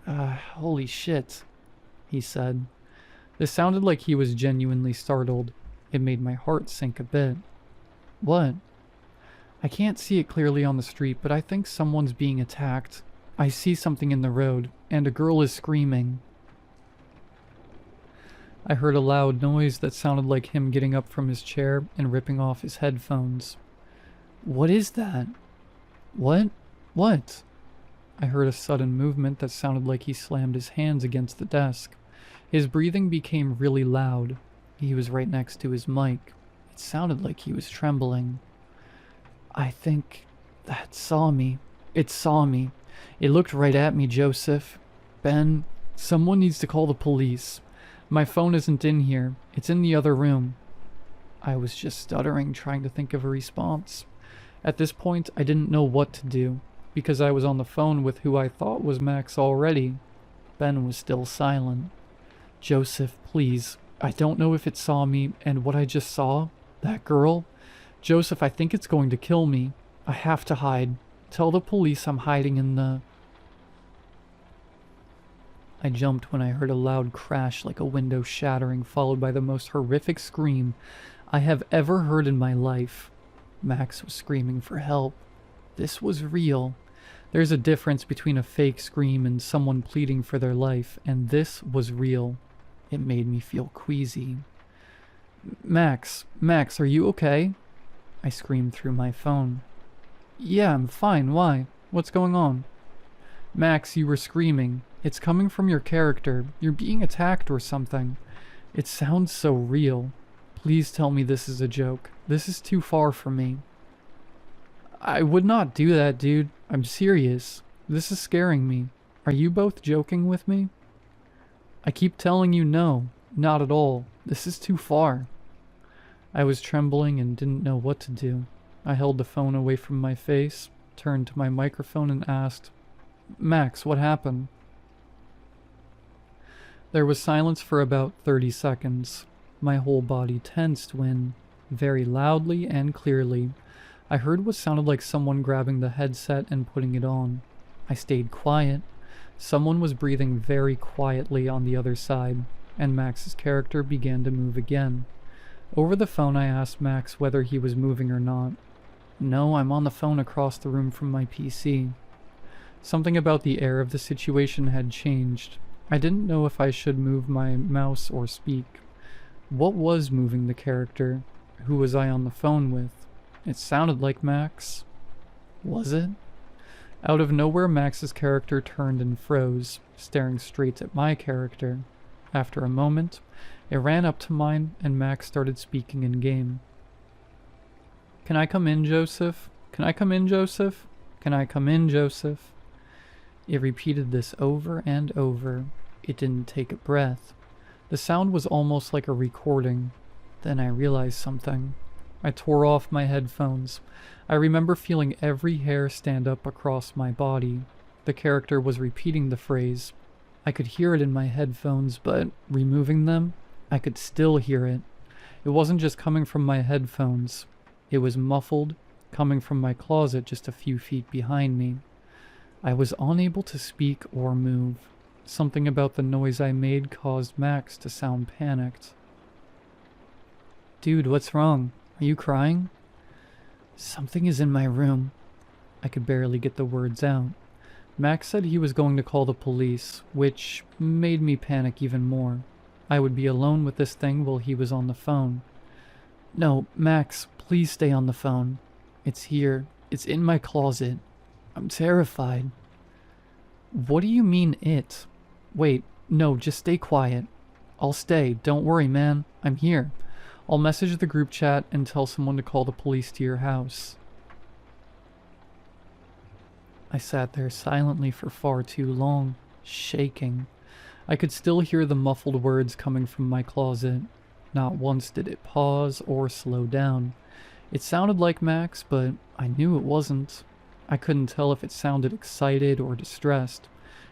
[SPEAKER 1] Holy shit, he said. This sounded like he was genuinely startled. It made my heart sink a bit. What? I can't see it clearly on the street, but I think someone's being attacked. I see something in the road, and a girl is screaming. I heard a loud noise that sounded like him getting up from his chair and ripping off his headphones. What is that? What? What? I heard a sudden movement that sounded like he slammed his hands against the desk. His breathing became really loud. He was right next to his mic. It sounded like he was trembling. I think that saw me. It saw me. It looked right at me, Joseph. Ben, someone needs to call the police. My phone isn't in here. It's in the other room. I was just stuttering, trying to think of a response. At this point, I didn't know what to do, because I was on the phone with who I thought was Max already. Ben was still silent. Joseph, please. I don't know if it saw me, and what I just saw, that girl. Joseph, I think it's going to kill me. I have to hide. Tell the police I'm hiding in the... I jumped when I heard a loud crash like a window shattering, followed by the most horrific scream I have ever heard in my life. Max was screaming for help. This was real. There's a difference between a fake scream and someone pleading for their life, and this was real. It made me feel queasy. Max, are you okay? I screamed through my phone. Yeah, I'm fine. Why? What's going on? Max, you were screaming. It's coming from your character. You're being attacked or something. It sounds so real. Please tell me this is a joke. This is too far for me. I would not do that, dude. I'm serious. This is scaring me. Are you both joking with me? I keep telling you no. Not at all. This is too far. I was trembling and didn't know what to do. I held the phone away from my face, turned to my microphone and asked, Max, what happened? There was silence for about 30 seconds. My whole body tensed when, very loudly and clearly, I heard what sounded like someone grabbing the headset and putting it on. I stayed quiet. Someone was breathing very quietly on the other side, and Max's character began to move again. Over the phone I asked Max whether he was moving or not. No, I'm on the phone across the room from my PC. Something about the air of the situation had changed. I didn't know if I should move my mouse or speak. What was moving the character? Who was I on the phone with? It sounded like Max. Was it? Out of nowhere, Max's character turned and froze, staring straight at my character. After a moment, it ran up to mine, and Max started speaking in-game. Can I come in, Joseph? Can I come in, Joseph? Can I come in, Joseph? It repeated this over and over. It didn't take a breath. The sound was almost like a recording. Then I realized something. I tore off my headphones. I remember feeling every hair stand up across my body. The character was repeating the phrase. I could hear it in my headphones, but removing them, I could still hear it. It wasn't just coming from my headphones. It was muffled, coming from my closet just a few feet behind me. I was unable to speak or move. Something about the noise I made caused Max to sound panicked. Dude, what's wrong? Are you crying? Something is in my room. I could barely get the words out. Max said he was going to call the police, which made me panic even more. I would be alone with this thing while he was on the phone. No, Max, please stay on the phone. It's here. It's in my closet. I'm terrified. What do you mean it? Wait, no, just stay quiet. I'll stay. Don't worry, man. I'm here. I'll message the group chat and tell someone to call the police to your house. I sat there silently for far too long, shaking. I could still hear the muffled words coming from my closet. Not once did it pause or slow down. It sounded like Max, but I knew it wasn't. I couldn't tell if it sounded excited or distressed.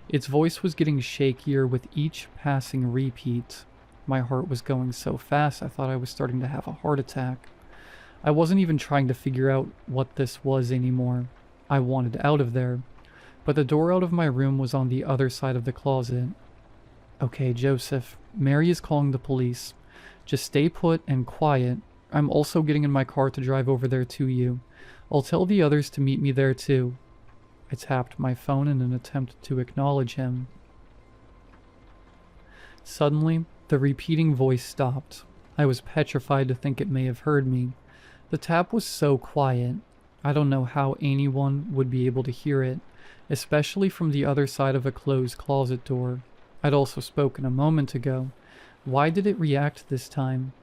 [SPEAKER 1] Its voice was getting shakier with each passing repeat. My heart was going so fast I thought I was starting to have a heart attack. I wasn't even trying to figure out what this was anymore. I wanted out of there. But the door out of my room was on the other side of the closet. Okay, Joseph, Mary is calling the police. Just stay put and quiet. I'm also getting in my car to drive over there to you. I'll tell the others to meet me there too. I tapped my phone in an attempt to acknowledge him. Suddenly, the repeating voice stopped. I was petrified to think it may have heard me. The tap was so quiet. I don't know how anyone would be able to hear it, especially from the other side of a closed closet door. I'd also spoken a moment ago. Why did it react this time?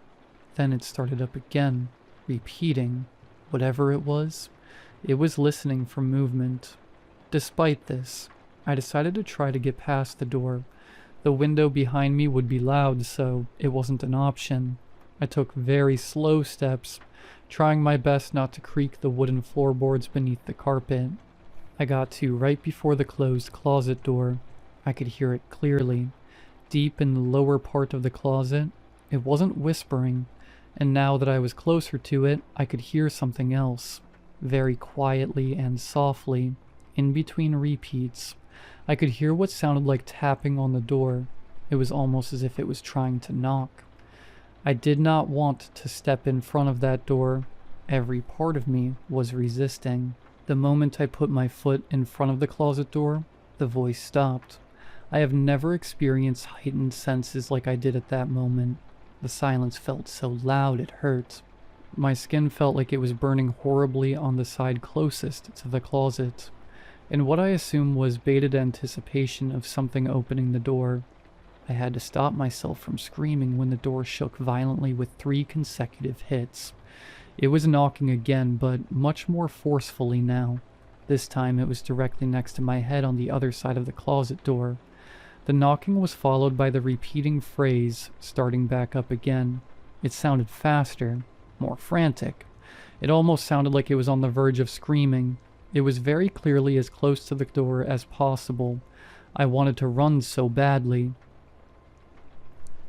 [SPEAKER 1] Then it started up again, repeating. Whatever it was listening for movement. Despite this, I decided to try to get past the door. The window behind me would be loud, so it wasn't an option. I took very slow steps, trying my best not to creak the wooden floorboards beneath the carpet. I got to right before the closed closet door. I could hear it clearly. Deep in the lower part of the closet, it wasn't whispering, and now that I was closer to it, I could hear something else. Very quietly and softly, in between repeats, I could hear what sounded like tapping on the door. It was almost as if it was trying to knock. I did not want to step in front of that door. Every part of me was resisting. The moment I put my foot in front of the closet door, the voice stopped. I have never experienced heightened senses like I did at that moment. The silence felt so loud it hurt. My skin felt like it was burning horribly on the side closest to the closet, in what I assume was bated anticipation of something opening the door. I had to stop myself from screaming when the door shook violently with 3 consecutive hits. It was knocking again, but much more forcefully now. This time it was directly next to my head on the other side of the closet door. The knocking was followed by the repeating phrase, starting back up again. It sounded faster, more frantic. It almost sounded like it was on the verge of screaming. It was very clearly as close to the door as possible. I wanted to run so badly.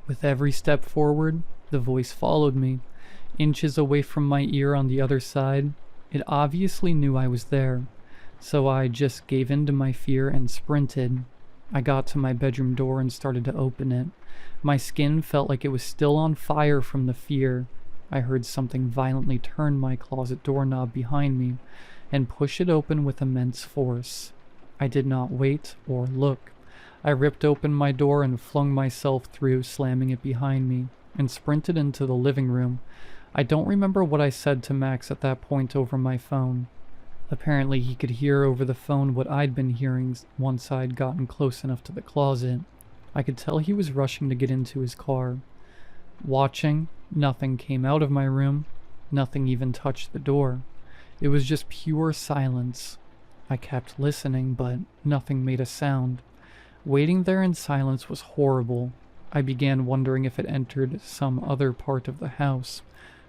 [SPEAKER 1] With every step forward, the voice followed me, inches away from my ear on the other side. It obviously knew I was there, so I just gave in to my fear and sprinted. I got to my bedroom door and started to open it. My skin felt like it was still on fire from the fear. I heard something violently turn my closet doorknob behind me and push it open with immense force. I did not wait or look. I ripped open my door and flung myself through, slamming it behind me, and sprinted into the living room. I don't remember what I said to Max at that point over my phone. Apparently he could hear over the phone what I'd been hearing once I'd gotten close enough to the closet. I could tell he was rushing to get into his car. Watching, nothing came out of my room. Nothing even touched the door. It was just pure silence. I kept listening, but nothing made a sound. Waiting there in silence was horrible. I began wondering if it entered some other part of the house,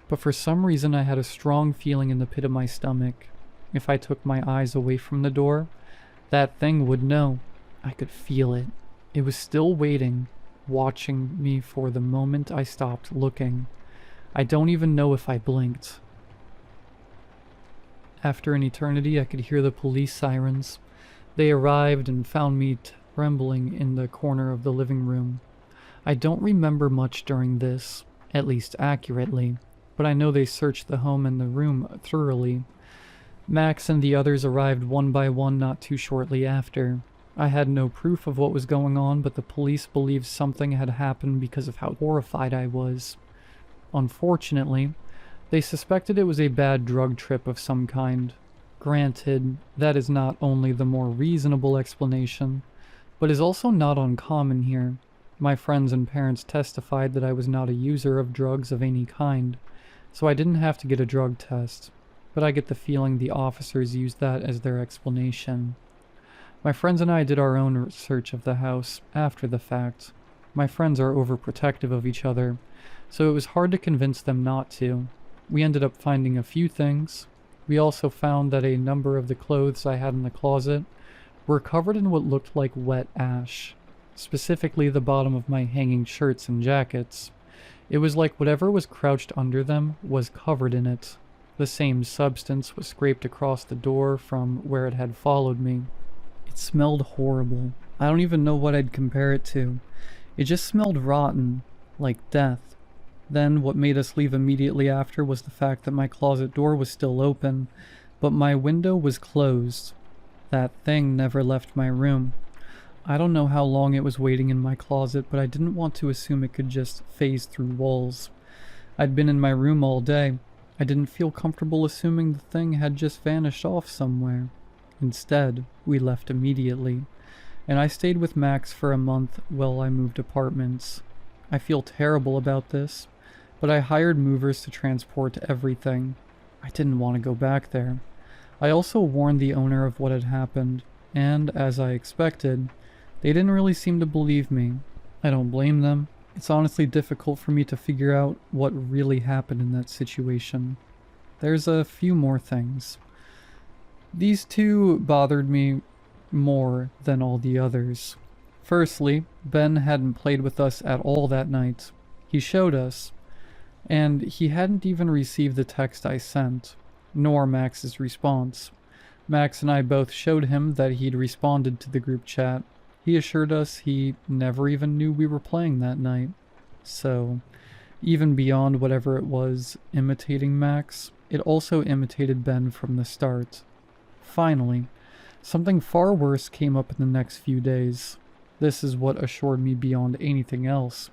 [SPEAKER 1] but for some reason I had a strong feeling in the pit of my stomach. If I took my eyes away from the door, that thing would know. I could feel it. It was still waiting, watching me for the moment I stopped looking. I don't even know if I blinked. After an eternity, I could hear the police sirens. They arrived and found me trembling in the corner of the living room. I don't remember much during this, at least accurately, but I know they searched the home and the room thoroughly. Max and the others arrived one by one not too shortly after. I had no proof of what was going on, but the police believed something had happened because of how horrified I was. Unfortunately, they suspected it was a bad drug trip of some kind. Granted, that is not only the more reasonable explanation, but is also not uncommon here. My friends and parents testified that I was not a user of drugs of any kind, so I didn't have to get a drug test, but I get the feeling the officers used that as their explanation. My friends and I did our own research of the house after the fact. My friends are overprotective of each other, so it was hard to convince them not to. We ended up finding a few things. We also found that a number of the clothes I had in the closet were covered in what looked like wet ash, specifically the bottom of my hanging shirts and jackets. It was like whatever was crouched under them was covered in it. The same substance was scraped across the door from where it had followed me. It smelled horrible. I don't even know what I'd compare it to. It just smelled rotten, like death. Then what made us leave immediately after was the fact that my closet door was still open, but my window was closed. That thing never left my room. I don't know how long it was waiting in my closet, but I didn't want to assume it could just phase through walls. I'd been in my room all day. I didn't feel comfortable assuming the thing had just vanished off somewhere. Instead, we left immediately, and I stayed with Max for a month while I moved apartments. I feel terrible about this, but I hired movers to transport everything. I didn't want to go back there. I also warned the owner of what had happened, and, as I expected, they didn't really seem to believe me. I don't blame them. It's honestly difficult for me to figure out what really happened in that situation. There's a few more things. These two bothered me more than all the others. Firstly, Ben hadn't played with us at all that night. He showed us, and he hadn't even received the text I sent, nor Max's response. Max and I both showed him that he'd responded to the group chat. He assured us he never even knew we were playing that night. So, even beyond whatever it was imitating Max, it also imitated Ben from the start. Finally, something far worse came up in the next few days. This is what assured me beyond anything else.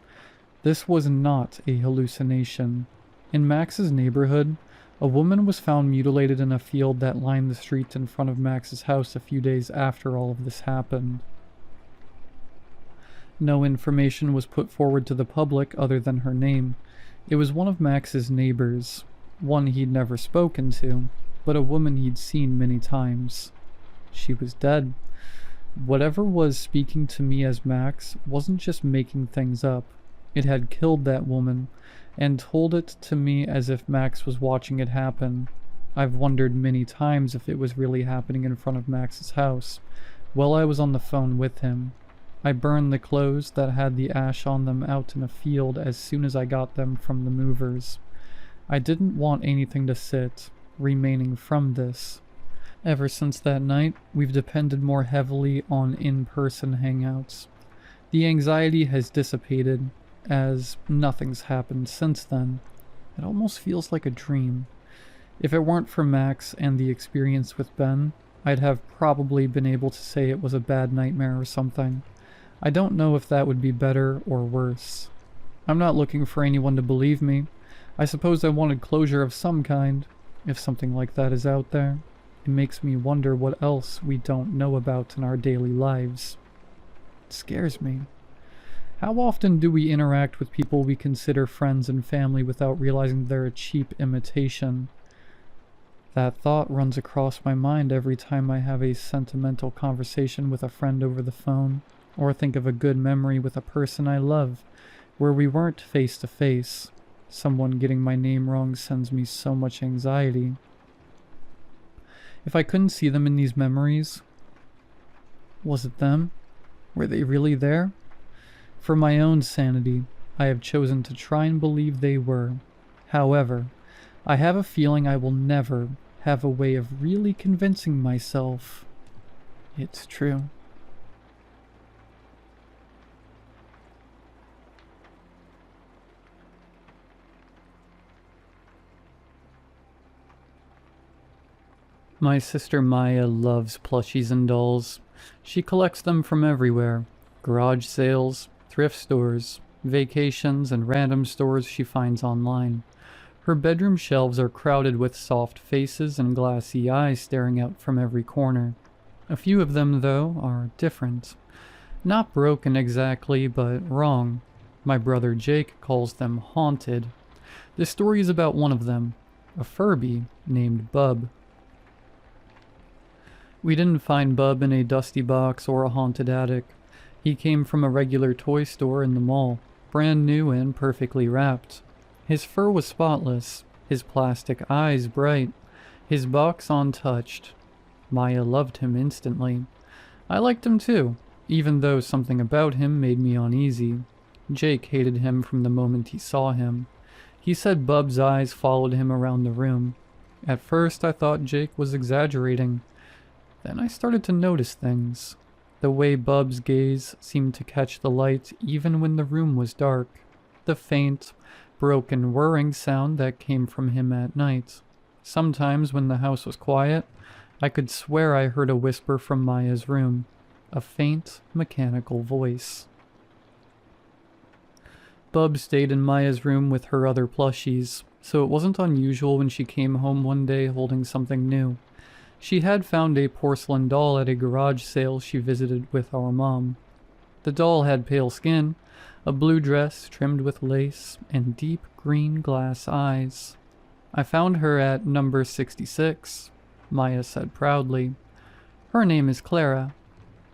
[SPEAKER 1] This was not a hallucination. In Max's neighborhood, a woman was found mutilated in a field that lined the street in front of Max's house a few days after all of this happened. No information was put forward to the public other than her name. It was one of Max's neighbors, one he'd never spoken to, but a woman he'd seen many times. She was dead. Whatever was speaking to me as Max wasn't just making things up. It had killed that woman, and told it to me as if Max was watching it happen. I've wondered many times if it was really happening in front of Max's house, while I was on the phone with him. I burned the clothes that had the ash on them out in a field as soon as I got them from the movers. I didn't want anything to sit remaining from this. Ever since that night, we've depended more heavily on in-person hangouts. The anxiety has dissipated, as nothing's happened since then. It almost feels like a dream. If it weren't for Max and the experience with Ben, I'd have probably been able to say it was a bad nightmare or something. I don't know if that would be better or worse. I'm not looking for anyone to believe me. I suppose I wanted closure of some kind, if something like that is out there. It makes me wonder what else we don't know about in our daily lives. It scares me. How often do we interact with people we consider friends and family without realizing they're a cheap imitation? That thought runs across my mind every time I have a sentimental conversation with a friend over the phone, or think of a good memory with a person I love, where we weren't face to face. Someone getting my name wrong sends me so much anxiety. If I couldn't see them in these memories, was it them? Were they really there? For my own sanity, I have chosen to try and believe they were. However, I have a feeling I will never have a way of really convincing myself it's true. My sister Maya loves plushies and dolls. She collects them from everywhere. Garage sales, thrift stores, vacations, and random stores she finds online. Her bedroom shelves are crowded with soft faces and glassy eyes staring out from every corner. A few of them, though, are different. Not broken exactly, but wrong. My brother Jake calls them haunted. The story is about one of them, a Furby named Bub. We didn't find Bub in a dusty box or a haunted attic. He came from a regular toy store in the mall, brand new and perfectly wrapped. His fur was spotless, his plastic eyes bright, his box untouched. Maya loved him instantly. I liked him too, even though something about him made me uneasy. Jake hated him from the moment he saw him. He said Bub's eyes followed him around the room. At first I thought Jake was exaggerating. Then I started to notice things. The way Bub's gaze seemed to catch the light even when the room was dark. The faint, broken whirring sound that came from him at night. Sometimes when the house was quiet, I could swear I heard a whisper from Maya's room. A faint, mechanical voice. Bub stayed in Maya's room with her other plushies, so it wasn't unusual when she came home one day holding something new. She had found a porcelain doll at a garage sale she visited with our mom. The doll had pale skin, a blue dress trimmed with lace, and deep green glass eyes. I found her at number 66, Maya said proudly. Her name is Clara.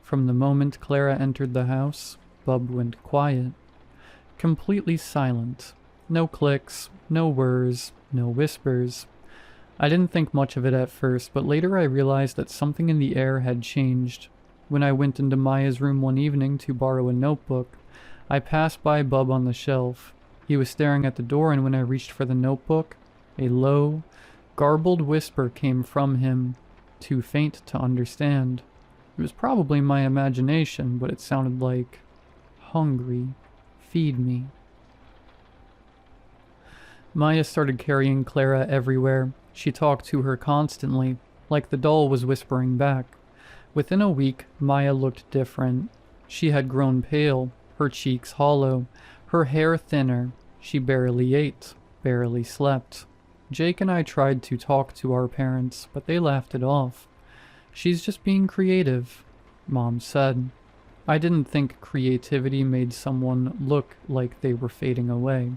[SPEAKER 1] From the moment Clara entered the house, Bub went quiet. Completely silent. No clicks, no whirs, no whispers. I didn't think much of it at first, but later I realized that something in the air had changed. When I went into Maya's room one evening to borrow a notebook, I passed by Bub on the shelf. He was staring at the door, and when I reached for the notebook, a low, garbled whisper came from him, too faint to understand. It was probably my imagination, but it sounded like, "Hungry, feed me." Maya started carrying Clara everywhere. She talked to her constantly, like the doll was whispering back. Within a week, Maya looked different. She had grown pale, her cheeks hollow, her hair thinner. She barely ate, barely slept. Jake and I tried to talk to our parents, but they laughed it off. "She's just being creative," Mom said. I didn't think creativity made someone look like they were fading away.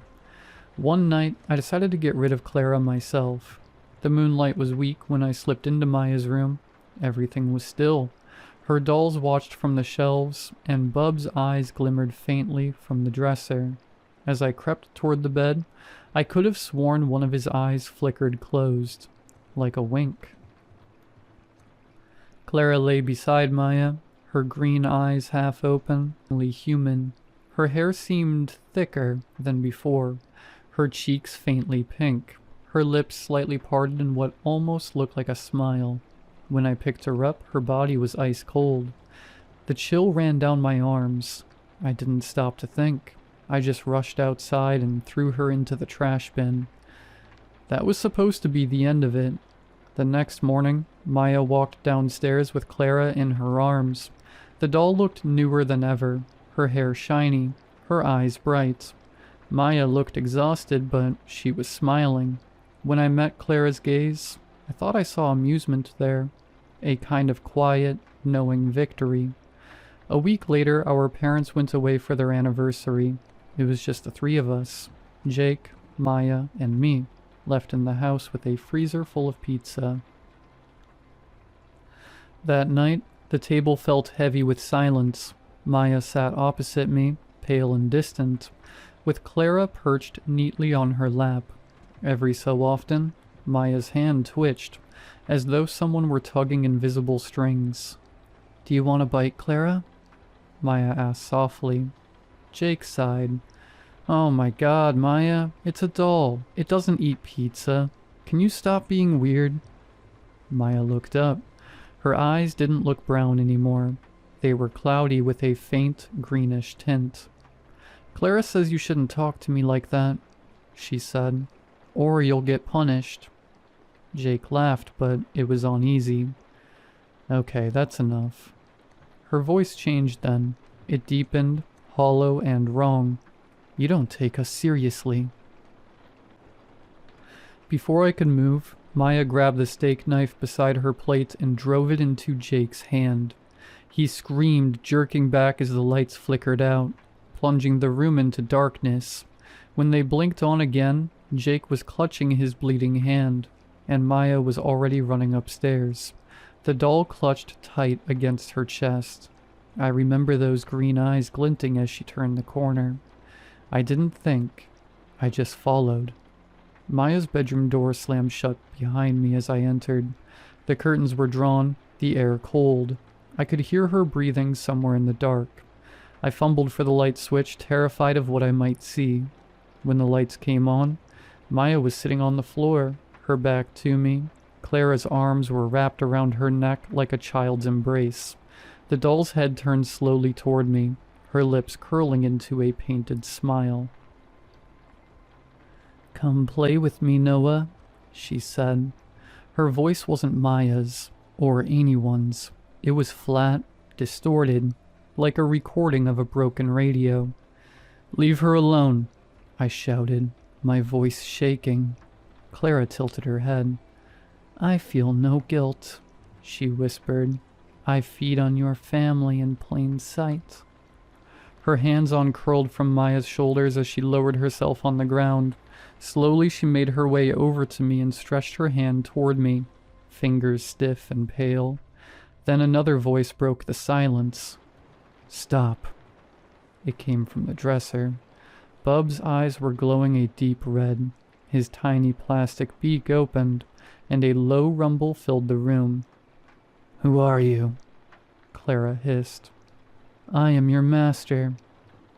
[SPEAKER 1] One night, I decided to get rid of Clara myself. The moonlight was weak when I slipped into Maya's room. Everything was still. Her dolls watched from the shelves, and Bub's eyes glimmered faintly from the dresser. As I crept toward the bed, I could have sworn one of his eyes flickered closed, like a wink. Clara lay beside Maya, her green eyes half open, only human. Her hair seemed thicker than before, her cheeks faintly pink, her lips slightly parted in what almost looked like a smile. When I picked her up, her body was ice cold. The chill ran down my arms. I didn't stop to think. I just rushed outside and threw her into the trash bin. That was supposed to be the end of it. The next morning, Maya walked downstairs with Clara in her arms. The doll looked newer than ever, her hair shiny, her eyes bright. Maya looked exhausted, but she was smiling. When I met Clara's gaze, I thought I saw amusement there, a kind of quiet, knowing victory. A week later, our parents went away for their anniversary. It was just the three of us, Jake, Maya, and me, left in the house with a freezer full of pizza. That night, the table felt heavy with silence. Maya sat opposite me, pale and distant, with Clara perched neatly on her lap. Every so often, Maya's hand twitched, as though someone were tugging invisible strings. "Do you want a bite, Clara?" Maya asked softly. Jake sighed. "Oh my God, Maya, it's a doll. It doesn't eat pizza. Can you stop being weird?" Maya looked up. Her eyes didn't look brown anymore. They were cloudy with a faint greenish tint. "Clara says you shouldn't talk to me like that," she said, "or you'll get punished." Jake laughed, but it was uneasy. "Okay, that's enough." Her voice changed then. It deepened, hollow and wrong. "You don't take us seriously." Before I could move, Maya grabbed the steak knife beside her plate and drove it into Jake's hand. He screamed, jerking back as the lights flickered out, plunging the room into darkness. When they blinked on again, Jake was clutching his bleeding hand, and Maya was already running upstairs. The doll clutched tight against her chest. I remember those green eyes glinting as she turned the corner. I didn't think. I just followed. Maya's bedroom door slammed shut behind me as I entered. The curtains were drawn, the air cold. I could hear her breathing somewhere in the dark. I fumbled for the light switch, terrified of what I might see. When the lights came on, Maya was sitting on the floor, her back to me. Clara's arms were wrapped around her neck like a child's embrace. The doll's head turned slowly toward me, her lips curling into a painted smile. "Come play with me, Noah," she said. Her voice wasn't Maya's, or anyone's. It was flat, distorted, like a recording of a broken radio. "Leave her alone," I shouted, my voice shaking. Clara tilted her head. "I feel no guilt," she whispered. "I feed on your family in plain sight." Her hands uncurled from Maya's shoulders as she lowered herself on the ground. Slowly she made her way over to me and stretched her hand toward me, fingers stiff and pale. Then another voice broke the silence. "Stop." It came from the dresser. Bub's eyes were glowing a deep red. His tiny plastic beak opened, and a low rumble filled the room. "Who are you?" Clara hissed. "I am your master,"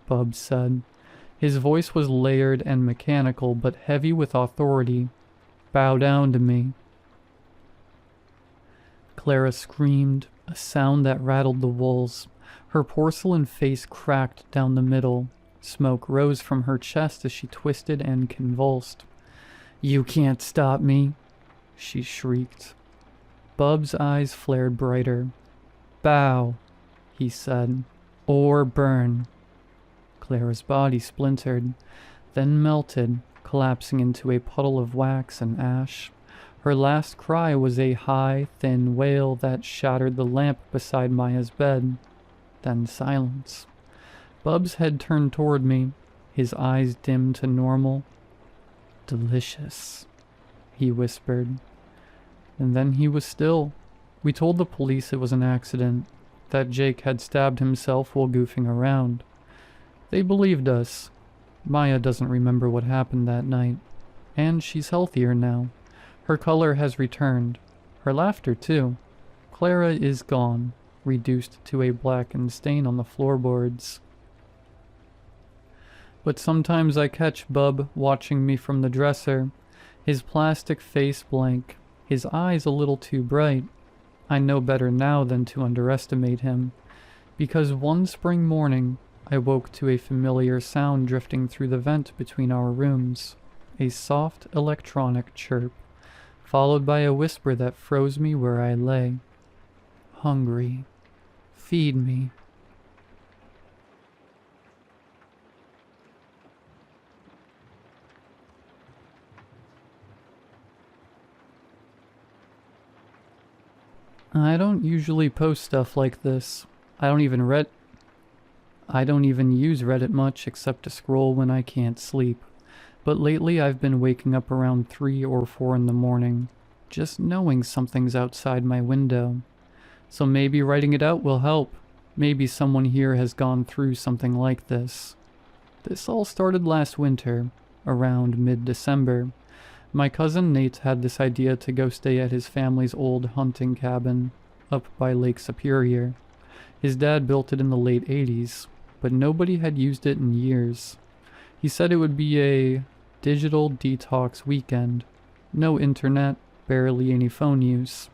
[SPEAKER 1] Bub said. His voice was layered and mechanical, but heavy with authority. "Bow down to me." Clara screamed, a sound that rattled the walls. Her porcelain face cracked down the middle. Smoke rose from her chest as she twisted and convulsed. "You can't stop me," she shrieked. Bub's eyes flared brighter. "Bow," he said, "or burn." Clara's body splintered, then melted, collapsing into a puddle of wax and ash. Her last cry was a high, thin wail that shattered the lamp beside Maya's bed. Then silence. Bub's head turned toward me, his eyes dimmed to normal. "Delicious," he whispered. And then he was still. We told the police it was an accident, that Jake had stabbed himself while goofing around. They believed us. Maya doesn't remember what happened that night, and she's healthier now. Her color has returned. Her laughter, too. Clara is gone, reduced to a blackened stain on the floorboards. But sometimes I catch Bub watching me from the dresser, his plastic face blank, his eyes a little too bright. I know better now than to underestimate him, because one spring morning I woke to a familiar sound drifting through the vent between our rooms, a soft electronic chirp, followed by a whisper that froze me where I lay. "Hungry. Feed me." I don't usually post stuff like this. I don't even use Reddit much except to scroll when I can't sleep. But lately I've been waking up around 3 or 4 in the morning, just knowing something's outside my window. So maybe writing it out will help. Maybe someone here has gone through something like this. This all started last winter, around mid-December. My cousin Nate had this idea to go stay at his family's old hunting cabin, up by Lake Superior. His dad built it in the late 80s, but nobody had used it in years. He said it would be a digital detox weekend. No internet, barely any phone use.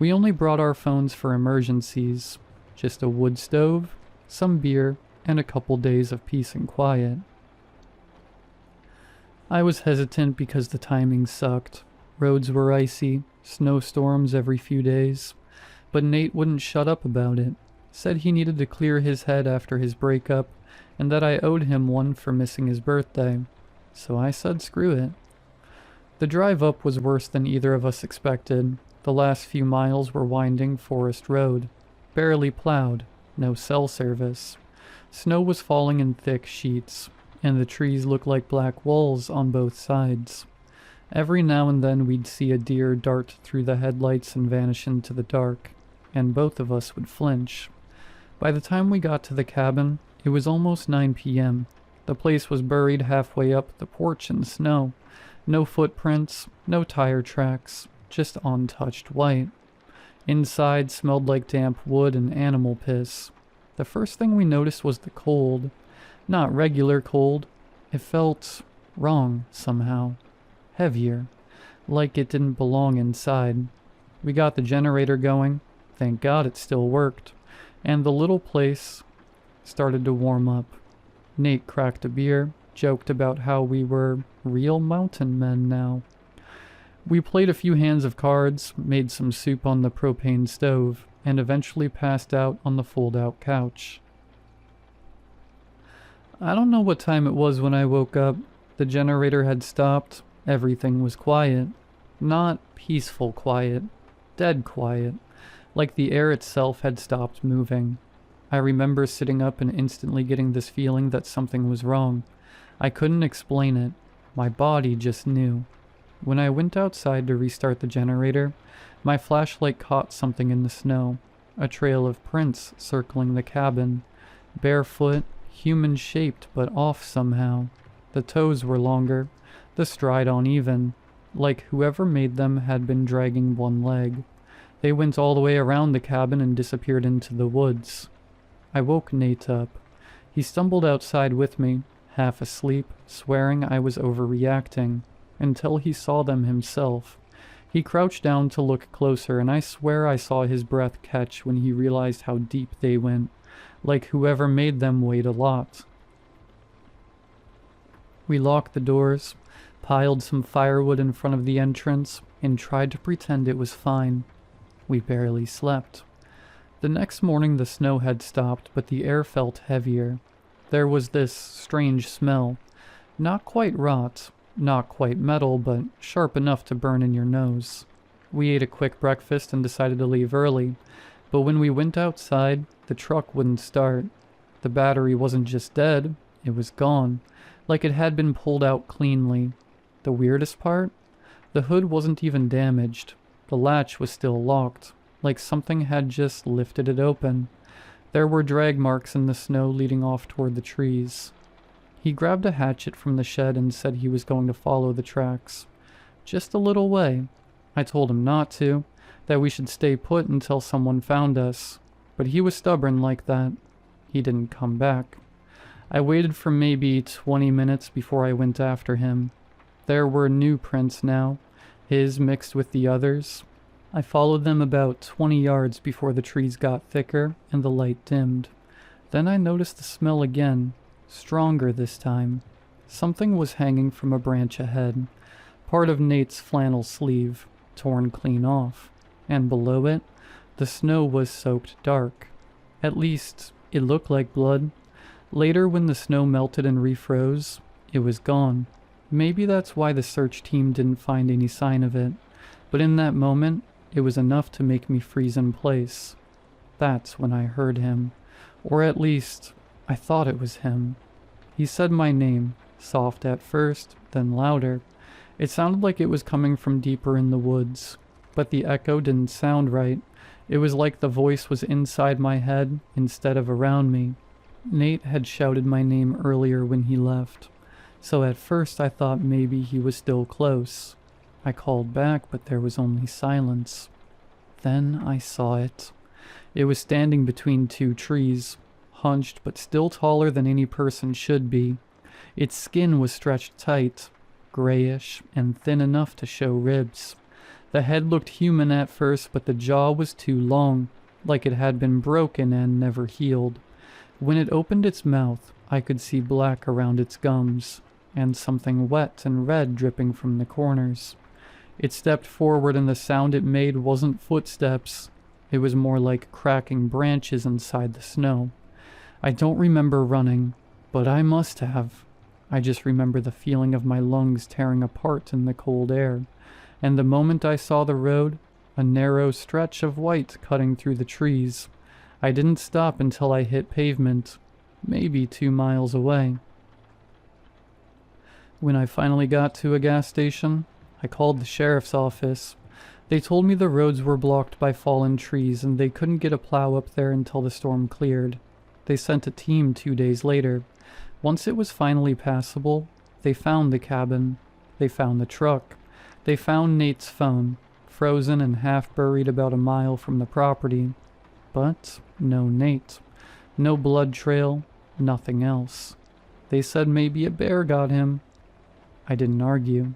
[SPEAKER 1] We only brought our phones for emergencies. Just a wood stove, some beer, and a couple days of peace and quiet. I was hesitant because the timing sucked. Roads were icy, snowstorms every few days. But Nate wouldn't shut up about it. Said he needed to clear his head after his breakup, and that I owed him one for missing his birthday. So I said screw it. The drive up was worse than either of us expected. The last few miles were winding forest road. Barely plowed, no cell service. Snow was falling in thick sheets, and the trees looked like black walls on both sides. Every now and then we'd see a deer dart through the headlights and vanish into the dark, and both of us would flinch. By the time we got to the cabin, it was almost 9 p.m. The place was buried halfway up the porch in snow. No footprints, no tire tracks, just untouched white. Inside smelled like damp wood and animal piss. The first thing we noticed was the cold. Not regular cold. It felt wrong somehow. Heavier. Like it didn't belong inside. We got the generator going. Thank God it still worked. And the little place started to warm up. Nate cracked a beer, joked about how we were real mountain men now. We played a few hands of cards, made some soup on the propane stove, and eventually passed out on the fold-out couch. I don't know what time it was when I woke up. The generator had stopped. Everything was quiet. Not peaceful quiet. Dead quiet. Like the air itself had stopped moving. I remember sitting up and instantly getting this feeling that something was wrong. I couldn't explain it. My body just knew. When I went outside to restart the generator, my flashlight caught something in the snow. A trail of prints circling the cabin. Barefoot, human-shaped but off somehow. The toes were longer, the stride uneven, like whoever made them had been dragging one leg. They went all the way around the cabin and disappeared into the woods. I woke Nate up. He stumbled outside with me, half asleep, swearing I was overreacting, until he saw them himself. He crouched down to look closer, and I swear I saw his breath catch when he realized how deep they went, like whoever made them weighed a lot. We locked the doors, piled some firewood in front of the entrance, and tried to pretend it was fine. We barely slept. The next morning the snow had stopped, but the air felt heavier. There was this strange smell. Not quite rot, not quite metal, but sharp enough to burn in your nose. We ate a quick breakfast and decided to leave early, but when we went outside, the truck wouldn't start. The battery wasn't just dead, it was gone, like it had been pulled out cleanly. The weirdest part? The hood wasn't even damaged. The latch was still locked, like something had just lifted it open. There were drag marks in the snow leading off toward the trees. He grabbed a hatchet from the shed and said he was going to follow the tracks. Just a little way. I told him not to, that we should stay put until someone found us, but he was stubborn like that. He didn't come back. I waited for maybe 20 minutes before I went after him. There were new prints now, his mixed with the others. I followed them about 20 yards before the trees got thicker and the light dimmed. Then I noticed the smell again, stronger this time. Something was hanging from a branch ahead, part of Nate's flannel sleeve, torn clean off, and below it, the snow was soaked dark. At least, it looked like blood. Later, when the snow melted and refroze, it was gone. Maybe that's why the search team didn't find any sign of it, but in that moment, it was enough to make me freeze in place. That's when I heard him, or at least, I thought it was him. He said my name, soft at first, then louder. It sounded like it was coming from deeper in the woods, but the echo didn't sound right. It was like the voice was inside my head instead of around me. Nate had shouted my name earlier when he left, so at first I thought maybe he was still close. I called back, but there was only silence. Then I saw it. It was standing between two trees, hunched but still taller than any person should be. Its skin was stretched tight, grayish, and thin enough to show ribs. The head looked human at first, but the jaw was too long, like it had been broken and never healed. When it opened its mouth, I could see black around its gums, and something wet and red dripping from the corners. It stepped forward, and the sound it made wasn't footsteps. It was more like cracking branches inside the snow. I don't remember running, but I must have. I just remember the feeling of my lungs tearing apart in the cold air, and the moment I saw the road, a narrow stretch of white cutting through the trees. I didn't stop until I hit pavement, maybe 2 miles away. When I finally got to a gas station, I called the sheriff's office. They told me the roads were blocked by fallen trees and they couldn't get a plow up there until the storm cleared. They sent a team 2 days later. Once it was finally passable, they found the cabin. They found the truck. They found Nate's phone, frozen and half buried about a mile from the property. But no Nate. No blood trail, nothing else. They said maybe a bear got him. I didn't argue.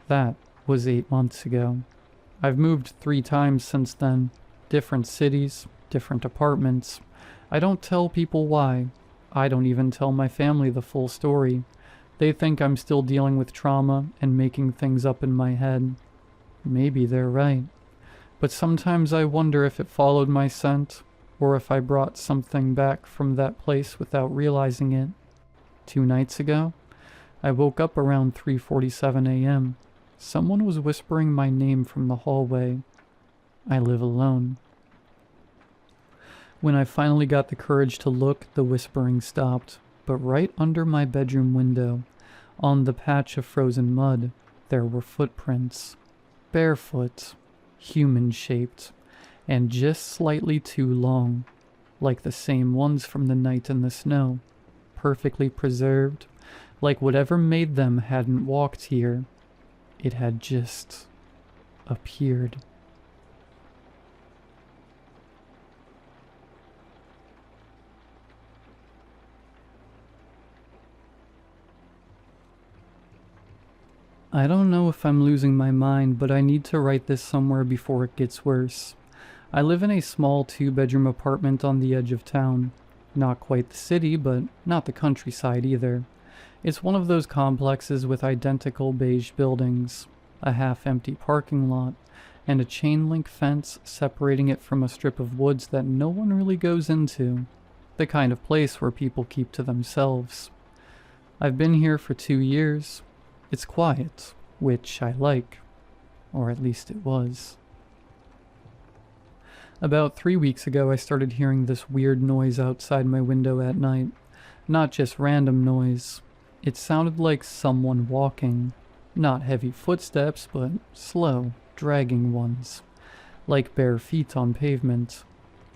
[SPEAKER 1] That was 8 months ago. I've moved 3 times since then. Different cities, different apartments. I don't tell people why. I don't even tell my family the full story. They think I'm still dealing with trauma and making things up in my head. Maybe they're right. But sometimes I wonder if it followed my scent, or if I brought something back from that place without realizing it. 2 nights ago, I woke up around 3:47 a.m. Someone was whispering my name from the hallway. I live alone. When I finally got the courage to look, the whispering stopped, but right under my bedroom window, on the patch of frozen mud, there were footprints. Barefoot, human-shaped, and just slightly too long, like the same ones from the night in the snow, perfectly preserved, like whatever made them hadn't walked here. It had just appeared. I don't know if I'm losing my mind, but I need to write this somewhere before it gets worse. I live in a small 2-bedroom apartment on the edge of town. Not quite the city, but not the countryside either. It's one of those complexes with identical beige buildings, a half-empty parking lot, and a chain-link fence separating it from a strip of woods that no one really goes into. The kind of place where people keep to themselves. I've been here for 2 years. It's quiet, which I like. Or at least it was. About 3 weeks ago, I started hearing this weird noise outside my window at night. Not just random noise. It sounded like someone walking. Not heavy footsteps, but slow, dragging ones. Like bare feet on pavement.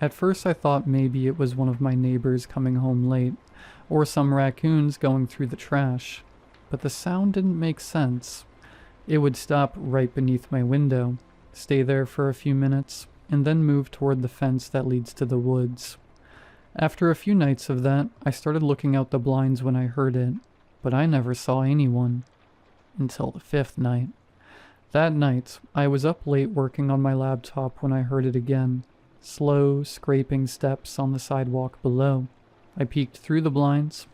[SPEAKER 1] At first I thought maybe it was one of my neighbors coming home late, or some raccoons going through the trash. But the sound didn't make sense. It would stop right beneath my window, stay there for a few minutes, and then move toward the fence that leads to the woods. After a few nights of that, I started looking out the blinds when I heard it, but I never saw anyone. Until the 5th night. That night, I was up late working on my laptop when I heard it again. Slow, scraping steps on the sidewalk below. I peeked through the blinds.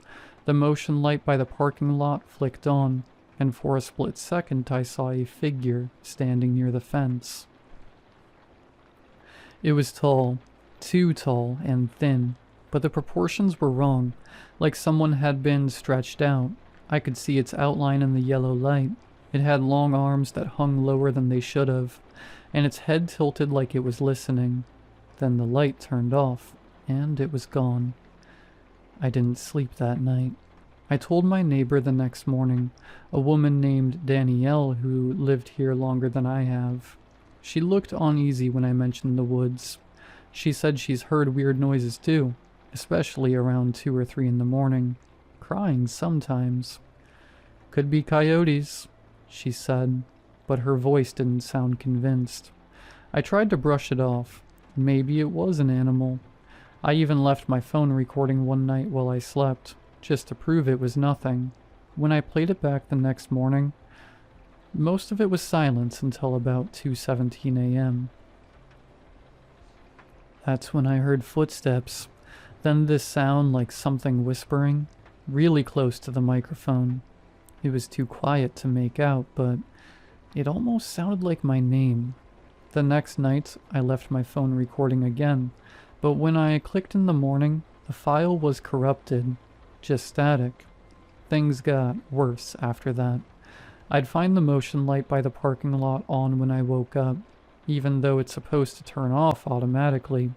[SPEAKER 1] The motion light by the parking lot flicked on, and for a split second I saw a figure standing near the fence. It was tall, too tall and thin, but the proportions were wrong, like someone had been stretched out. I could see its outline in the yellow light. It had long arms that hung lower than they should have, and its head tilted like it was listening. Then the light turned off, and it was gone. I didn't sleep that night. I told my neighbor the next morning, a woman named Danielle who lived here longer than I have. She looked uneasy when I mentioned the woods. She said she's heard weird noises too, especially around 2 or 3 in the morning. Crying sometimes. Could be coyotes, she said, but her voice didn't sound convinced. I tried to brush it off. Maybe it was an animal. I even left my phone recording one night while I slept, just to prove it was nothing. When I played it back the next morning, most of it was silence until about 2:17 a.m. That's when I heard footsteps, then this sound like something whispering, really close to the microphone. It was too quiet to make out, but it almost sounded like my name. The next night, I left my phone recording again, but when I clicked in the morning, the file was corrupted, just static. Things got worse after that. I'd find the motion light by the parking lot on when I woke up, even though it's supposed to turn off automatically.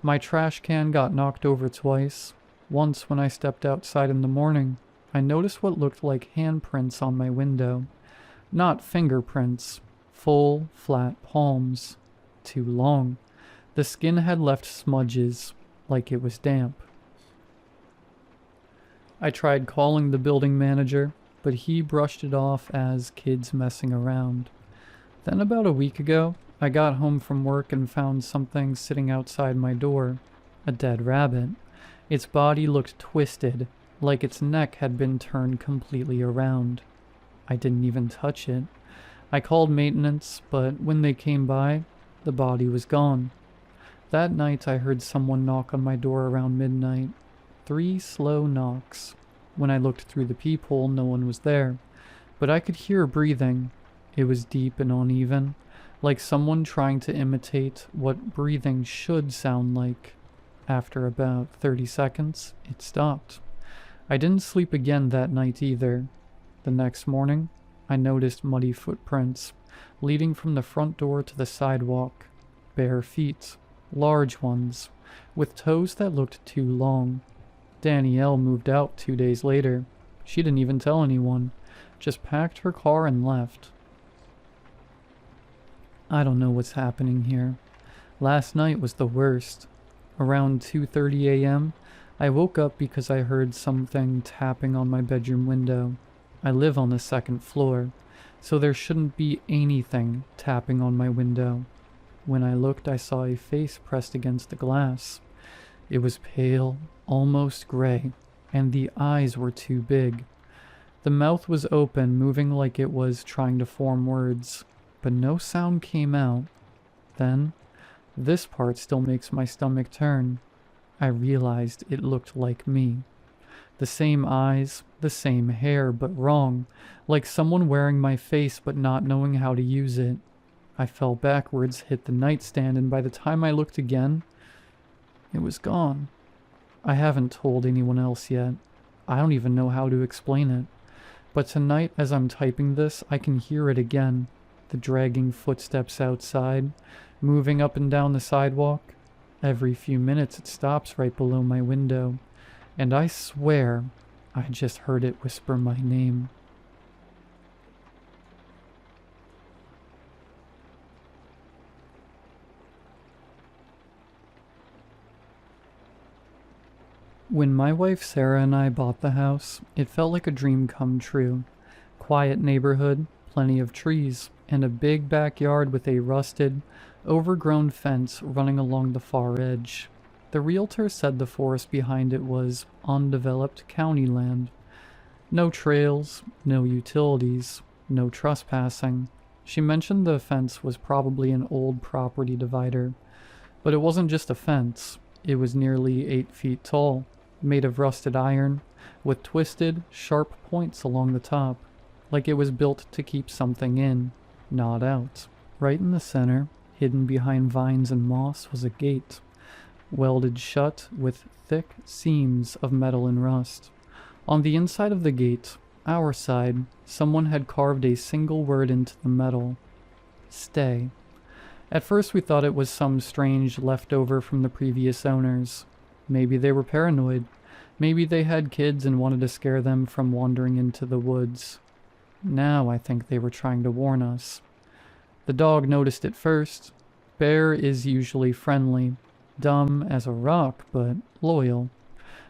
[SPEAKER 1] My trash can got knocked over twice. Once when I stepped outside in the morning, I noticed what looked like handprints on my window. Not fingerprints, full, flat palms. Too long. The skin had left smudges, like it was damp. I tried calling the building manager, but he brushed it off as kids messing around. Then about a week ago, I got home from work and found something sitting outside my door. A dead rabbit. Its body looked twisted, like its neck had been turned completely around. I didn't even touch it. I called maintenance, but when they came by, the body was gone. That night I heard someone knock on my door around midnight. 3 slow knocks. When I looked through the peephole, no one was there, but I could hear breathing. It was deep and uneven, like someone trying to imitate what breathing should sound like. After about 30 seconds, it stopped. I didn't sleep again that night either. The next morning, I noticed muddy footprints, leading from the front door to the sidewalk. Bare feet, large ones, with toes that looked too long. Danielle moved out 2 days later. She didn't even tell anyone, just packed her car and left. I don't know what's happening here. Last night was the worst. Around 2:30 a.m., I woke up because I heard something tapping on my bedroom window. I live on the second floor, so there shouldn't be anything tapping on my window. When I looked, I saw a face pressed against the glass. It was pale, almost gray, and the eyes were too big. The mouth was open, moving like it was trying to form words, but no sound came out. Then, this part still makes my stomach turn. I realized it looked like me. The same eyes, the same hair, but wrong, like someone wearing my face but not knowing how to use it. I fell backwards, hit the nightstand, and by the time I looked again, it was gone. I haven't told anyone else yet. I don't even know how to explain it. But tonight, as I'm typing this, I can hear it again. The dragging footsteps outside, moving up and down the sidewalk. Every few minutes it stops right below my window, and I swear I just heard it whisper my name. When my wife Sarah and I bought the house, it felt like a dream come true. Quiet neighborhood, plenty of trees, and a big backyard with a rusted, overgrown fence running along the far edge. The realtor said the forest behind it was undeveloped county land. No trails, no utilities, no trespassing. She mentioned the fence was probably an old property divider. But it wasn't just a fence. It was nearly 8 feet tall, made of rusted iron, with twisted, sharp points along the top, like it was built to keep something in, not out. Right in the center, hidden behind vines and moss, was a gate, welded shut with thick seams of metal and rust. On the inside of the gate, our side, someone had carved a single word into the metal: stay. At first we thought it was some strange leftover from the previous owners. Maybe they were paranoid. Maybe they had kids and wanted to scare them from wandering into the woods. Now I think they were trying to warn us. The dog noticed it first. Bear is usually friendly, dumb as a rock, but loyal.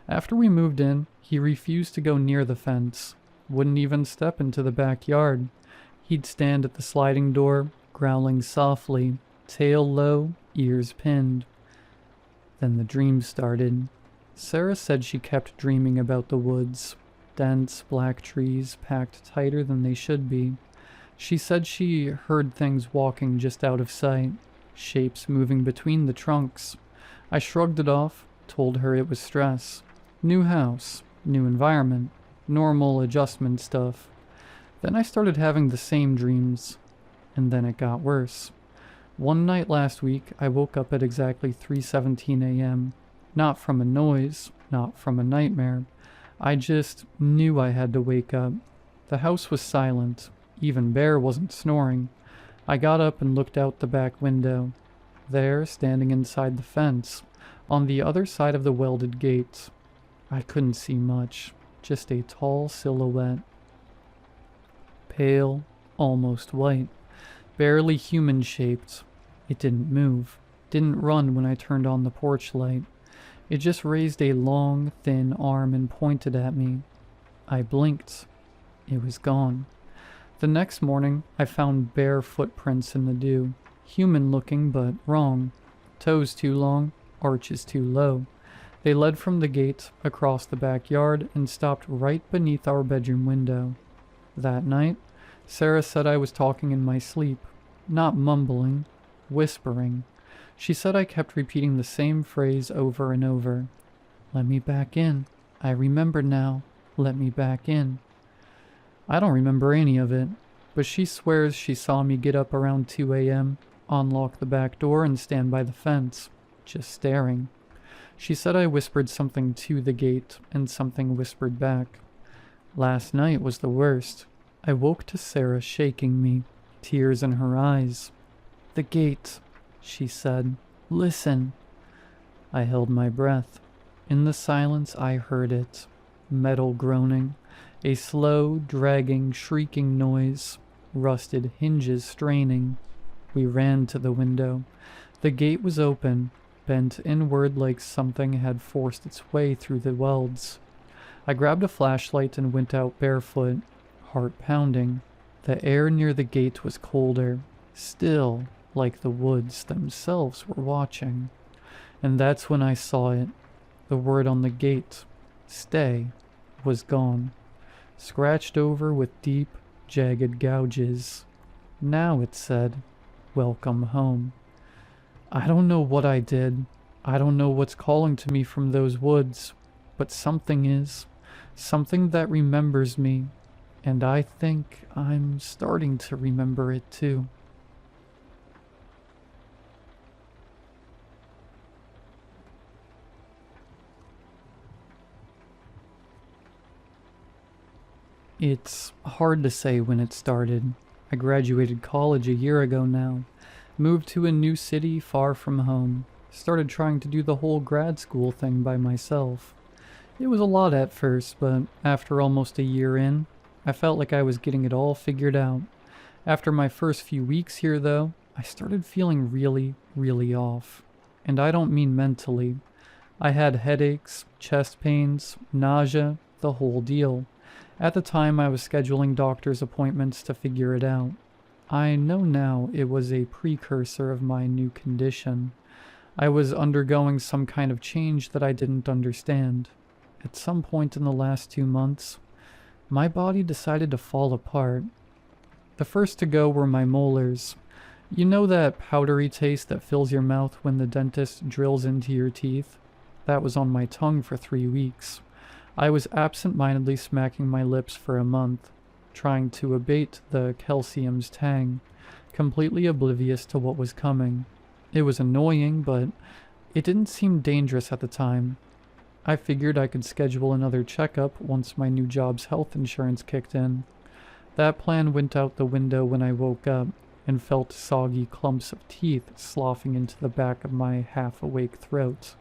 [SPEAKER 1] After we moved in, he refused to go near the fence, wouldn't even step into the backyard. He'd stand at the sliding door, growling softly, tail low, ears pinned. Then the dream started. Sarah said she kept dreaming about the woods, dense black trees packed tighter than they should be. She said she heard things walking just out of sight, shapes moving between the trunks. I shrugged it off, told her it was stress. New house, new environment, normal adjustment stuff. Then I started having the same dreams, and then it got worse. One night last week, I woke up at exactly 3:17 a.m. Not from a noise, not from a nightmare. I just knew I had to wake up. The house was silent. Even Bear wasn't snoring. I got up and looked out the back window. There, standing inside the fence, on the other side of the welded gate. I couldn't see much, just a tall silhouette. Pale, almost white, barely human-shaped. It didn't move, didn't run when I turned on the porch light. It just raised a long, thin arm and pointed at me. I blinked. It was gone. The next morning, I found bare footprints in the dew. Human-looking, but wrong. Toes too long, arches too low. They led from the gate, across the backyard, and stopped right beneath our bedroom window. That night, Sarah said I was talking in my sleep. Not mumbling, whispering. She said I kept repeating the same phrase over and over. Let me back in. I remember now. Let me back in. I don't remember any of it, but she swears she saw me get up around 2 a.m., unlock the back door, and stand by the fence, just staring. She said I whispered something to the gate, and something whispered back. Last night was the worst. I woke to Sarah shaking me, tears in her eyes. The gate, she said. Listen. I held my breath. In the silence, I heard it. Metal groaning, a slow, dragging, shrieking noise, rusted hinges straining. We ran to the window. The gate was open, bent inward like something had forced its way through the welds. I grabbed a flashlight and went out barefoot, heart pounding. The air near the gate was colder, still, like the woods themselves were watching. And that's when I saw it. The word on the gate, "Stay," was gone, scratched over with deep, jagged gouges. Now it said, "Welcome home." I don't know what I did. I don't know what's calling to me from those woods, but something is. Something that remembers me, and I think I'm starting to remember it too. It's hard to say when it started. I graduated college a year ago now, moved to a new city far from home, started trying to do the whole grad school thing by myself. It was a lot at first, but after almost a year in, I felt like I was getting it all figured out. After my first few weeks here, though, I started feeling really, really off. And I don't mean mentally. I had headaches, chest pains, nausea, the whole deal. At the time, I was scheduling doctor's appointments to figure it out. I know now it was a precursor of my new condition. I was undergoing some kind of change that I didn't understand. At some point in the last 2 months, my body decided to fall apart. The first to go were my molars. You know that powdery taste that fills your mouth when the dentist drills into your teeth? That was on my tongue for 3 weeks. I was absent-mindedly smacking my lips for a month, trying to abate the calcium's tang, completely oblivious to what was coming. It was annoying, but it didn't seem dangerous at the time. I figured I could schedule another checkup once my new job's health insurance kicked in. That plan went out the window when I woke up and felt soggy clumps of teeth sloughing into the back of my half-awake throat.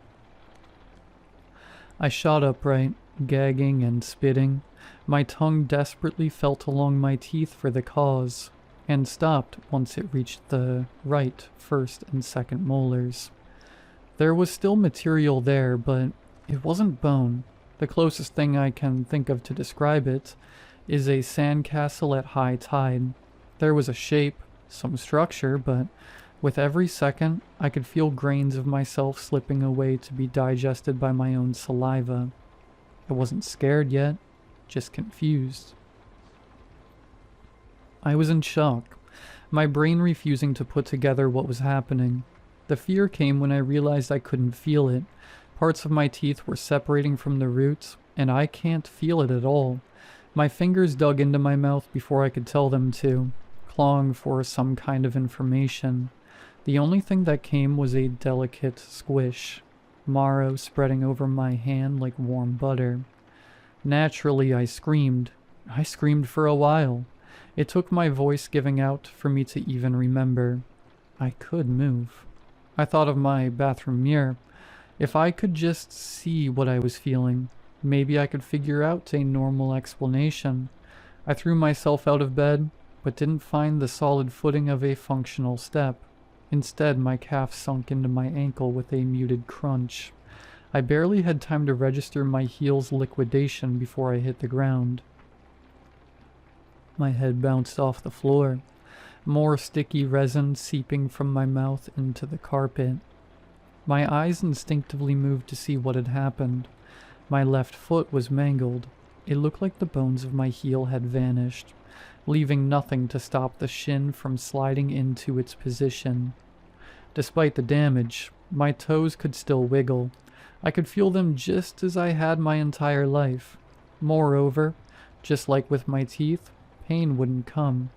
[SPEAKER 1] I shot upright, gagging and spitting. My tongue desperately felt along my teeth for the cause, and stopped once it reached the right first and second molars. There was still material there, but it wasn't bone. The closest thing I can think of to describe it is a sandcastle at high tide. There was a shape, some structure, but with every second, I could feel grains of myself slipping away to be digested by my own saliva. I wasn't scared yet, just confused. I was in shock, my brain refusing to put together what was happening. The fear came when I realized I couldn't feel it. Parts of my teeth were separating from the roots, and I can't feel it at all. My fingers dug into my mouth before I could tell them to, clawing for some kind of information. The only thing that came was a delicate squish, marrow spreading over my hand like warm butter. Naturally, I screamed. I screamed for a while. It took my voice giving out for me to even remember. I could move. I thought of my bathroom mirror. If I could just see what I was feeling, maybe I could figure out a normal explanation. I threw myself out of bed, but didn't find the solid footing of a functional step. Instead, my calf sunk into my ankle with a muted crunch. I barely had time to register my heel's liquidation before I hit the ground. My head bounced off the floor, more sticky resin seeping from my mouth into the carpet. My eyes instinctively moved to see what had happened. My left foot was mangled. It looked like the bones of my heel had vanished, leaving nothing to stop the shin from sliding into its position. Despite the damage, my toes could still wiggle. I could feel them just as I had my entire life. Moreover, just like with my teeth, pain wouldn't come.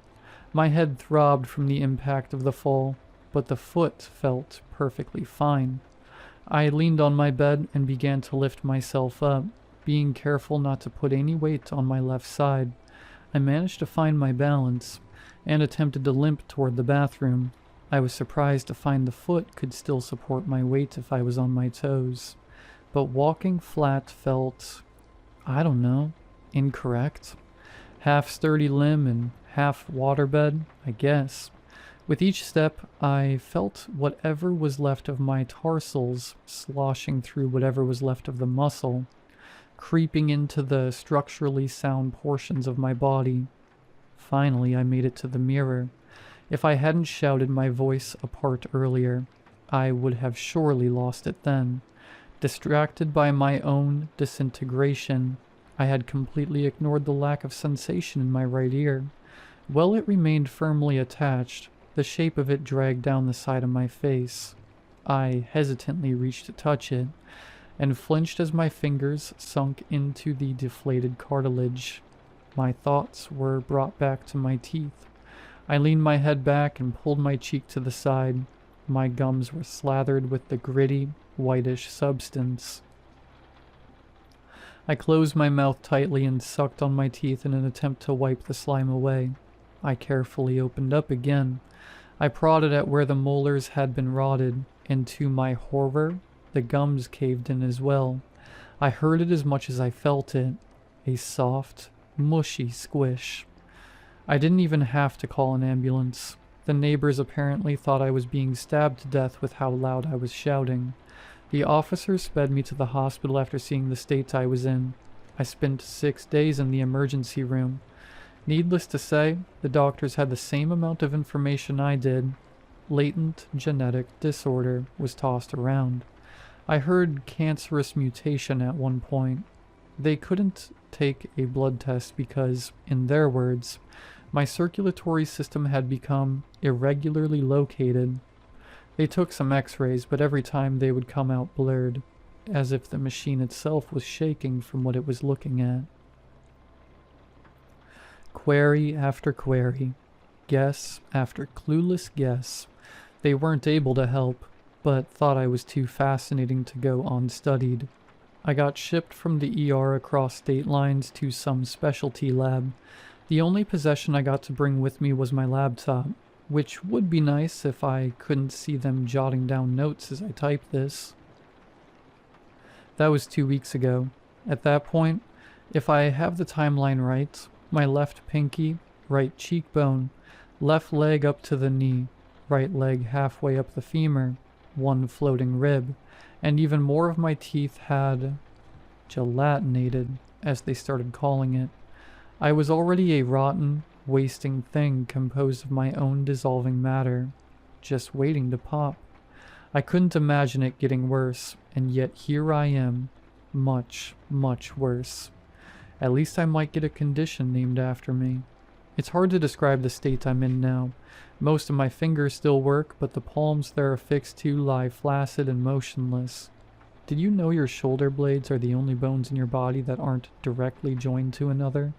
[SPEAKER 1] My head throbbed from the impact of the fall, but the foot felt perfectly fine. I leaned on my bed and began to lift myself up, being careful not to put any weight on my left side. I managed to find my balance, and attempted to limp toward the bathroom. I was surprised to find the foot could still support my weight if I was on my toes, but walking flat felt, I don't know, incorrect. Half sturdy limb and half waterbed, I guess. With each step, I felt whatever was left of my tarsals sloshing through whatever was left of the muscle, creeping into the structurally sound portions of my body. Finally, I made it to the mirror. If I hadn't shouted my voice apart earlier, I would have surely lost it then. Distracted by my own disintegration, I had completely ignored the lack of sensation in my right ear. While it remained firmly attached, the shape of it dragged down the side of my face. I hesitantly reached to touch it, and flinched as my fingers sunk into the deflated cartilage. My thoughts were brought back to my teeth. I leaned my head back and pulled my cheek to the side. My gums were slathered with the gritty, whitish substance. I closed my mouth tightly and sucked on my teeth in an attempt to wipe the slime away. I carefully opened up again. I prodded at where the molars had been rotted, and to my horror, the gums caved in as well. I heard it as much as I felt it, a soft, mushy squish. I didn't even have to call an ambulance. The neighbors apparently thought I was being stabbed to death with how loud I was shouting. The officer sped me to the hospital after seeing the state I was in. I spent 6 days in the emergency room. Needless to say, the doctors had the same amount of information I did. Latent genetic disorder was tossed around. I heard cancerous mutation at one point. They couldn't take a blood test because, in their words, my circulatory system had become irregularly located. They took some x-rays, but every time they would come out blurred, as if the machine itself was shaking from what it was looking at. Query after query, guess after clueless guess. They weren't able to help, but thought I was too fascinating to go unstudied. I got shipped from the ER across state lines to some specialty lab. The only possession I got to bring with me was my laptop, which would be nice if I couldn't see them jotting down notes as I typed this. That was 2 weeks ago. At that point, if I have the timeline right, my left pinky, right cheekbone, left leg up to the knee, right leg halfway up the femur, one floating rib, and even more of my teeth had gelatinated, as they started calling it. I was already a rotten, wasting thing composed of my own dissolving matter, just waiting to pop. I couldn't imagine it getting worse, and yet here I am, much, much worse. At least I might get a condition named after me. It's hard to describe the state I'm in now. Most of my fingers still work, but the palms they're affixed to lie flaccid and motionless. Did you know your shoulder blades are the only bones in your body that aren't directly joined to another?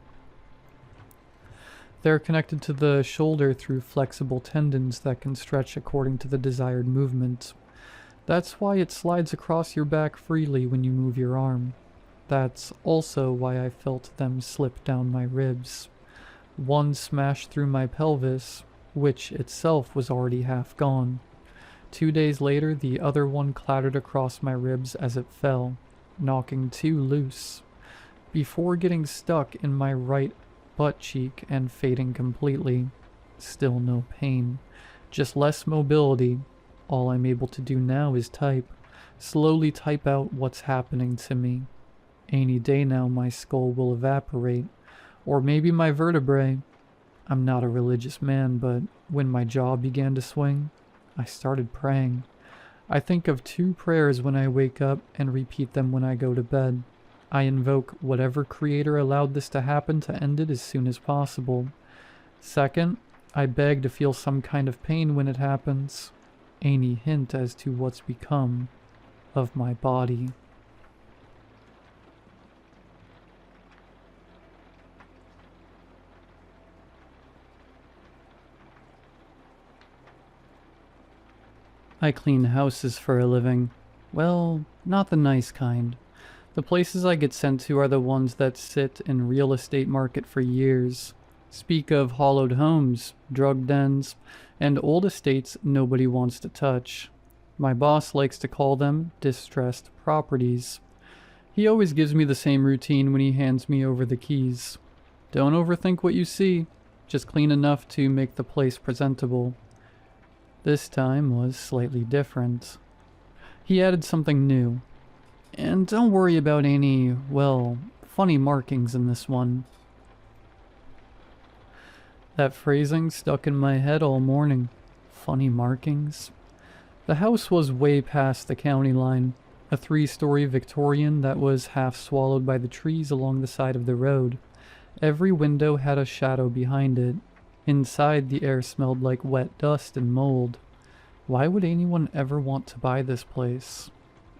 [SPEAKER 1] They're connected to the shoulder through flexible tendons that can stretch according to the desired movement. That's why it slides across your back freely when you move your arm. That's also why I felt them slip down my ribs. One smashed through my pelvis, which itself was already half gone. 2 days later, the other one clattered across my ribs as it fell, knocking 2 loose, before getting stuck in my right butt cheek and fading completely. Still no pain, just less mobility. All I'm able to do now is type, slowly type out what's happening to me. Any day now my skull will evaporate, or maybe my vertebrae. I'm not a religious man, but when my jaw began to swing, I started praying. I think of 2 prayers when I wake up and repeat them when I go to bed. I invoke whatever creator allowed this to happen to end it as soon as possible. Second, I beg to feel some kind of pain when it happens. Any hint as to what's become of my body. I clean houses for a living. Well, not the nice kind. The places I get sent to are the ones that sit in real estate market for years. Speak of hollowed homes, drug dens, and old estates nobody wants to touch. My boss likes to call them distressed properties. He always gives me the same routine when he hands me over the keys. Don't overthink what you see, just clean enough to make the place presentable. This time was slightly different. He added something new. And don't worry about any, well, funny markings in this one. That phrasing stuck in my head all morning. Funny markings. The house was way past the county line, a 3-story Victorian that was half swallowed by the trees along the side of the road. Every window had a shadow behind it. Inside, the air smelled like wet dust and mold. Why would anyone ever want to buy this place?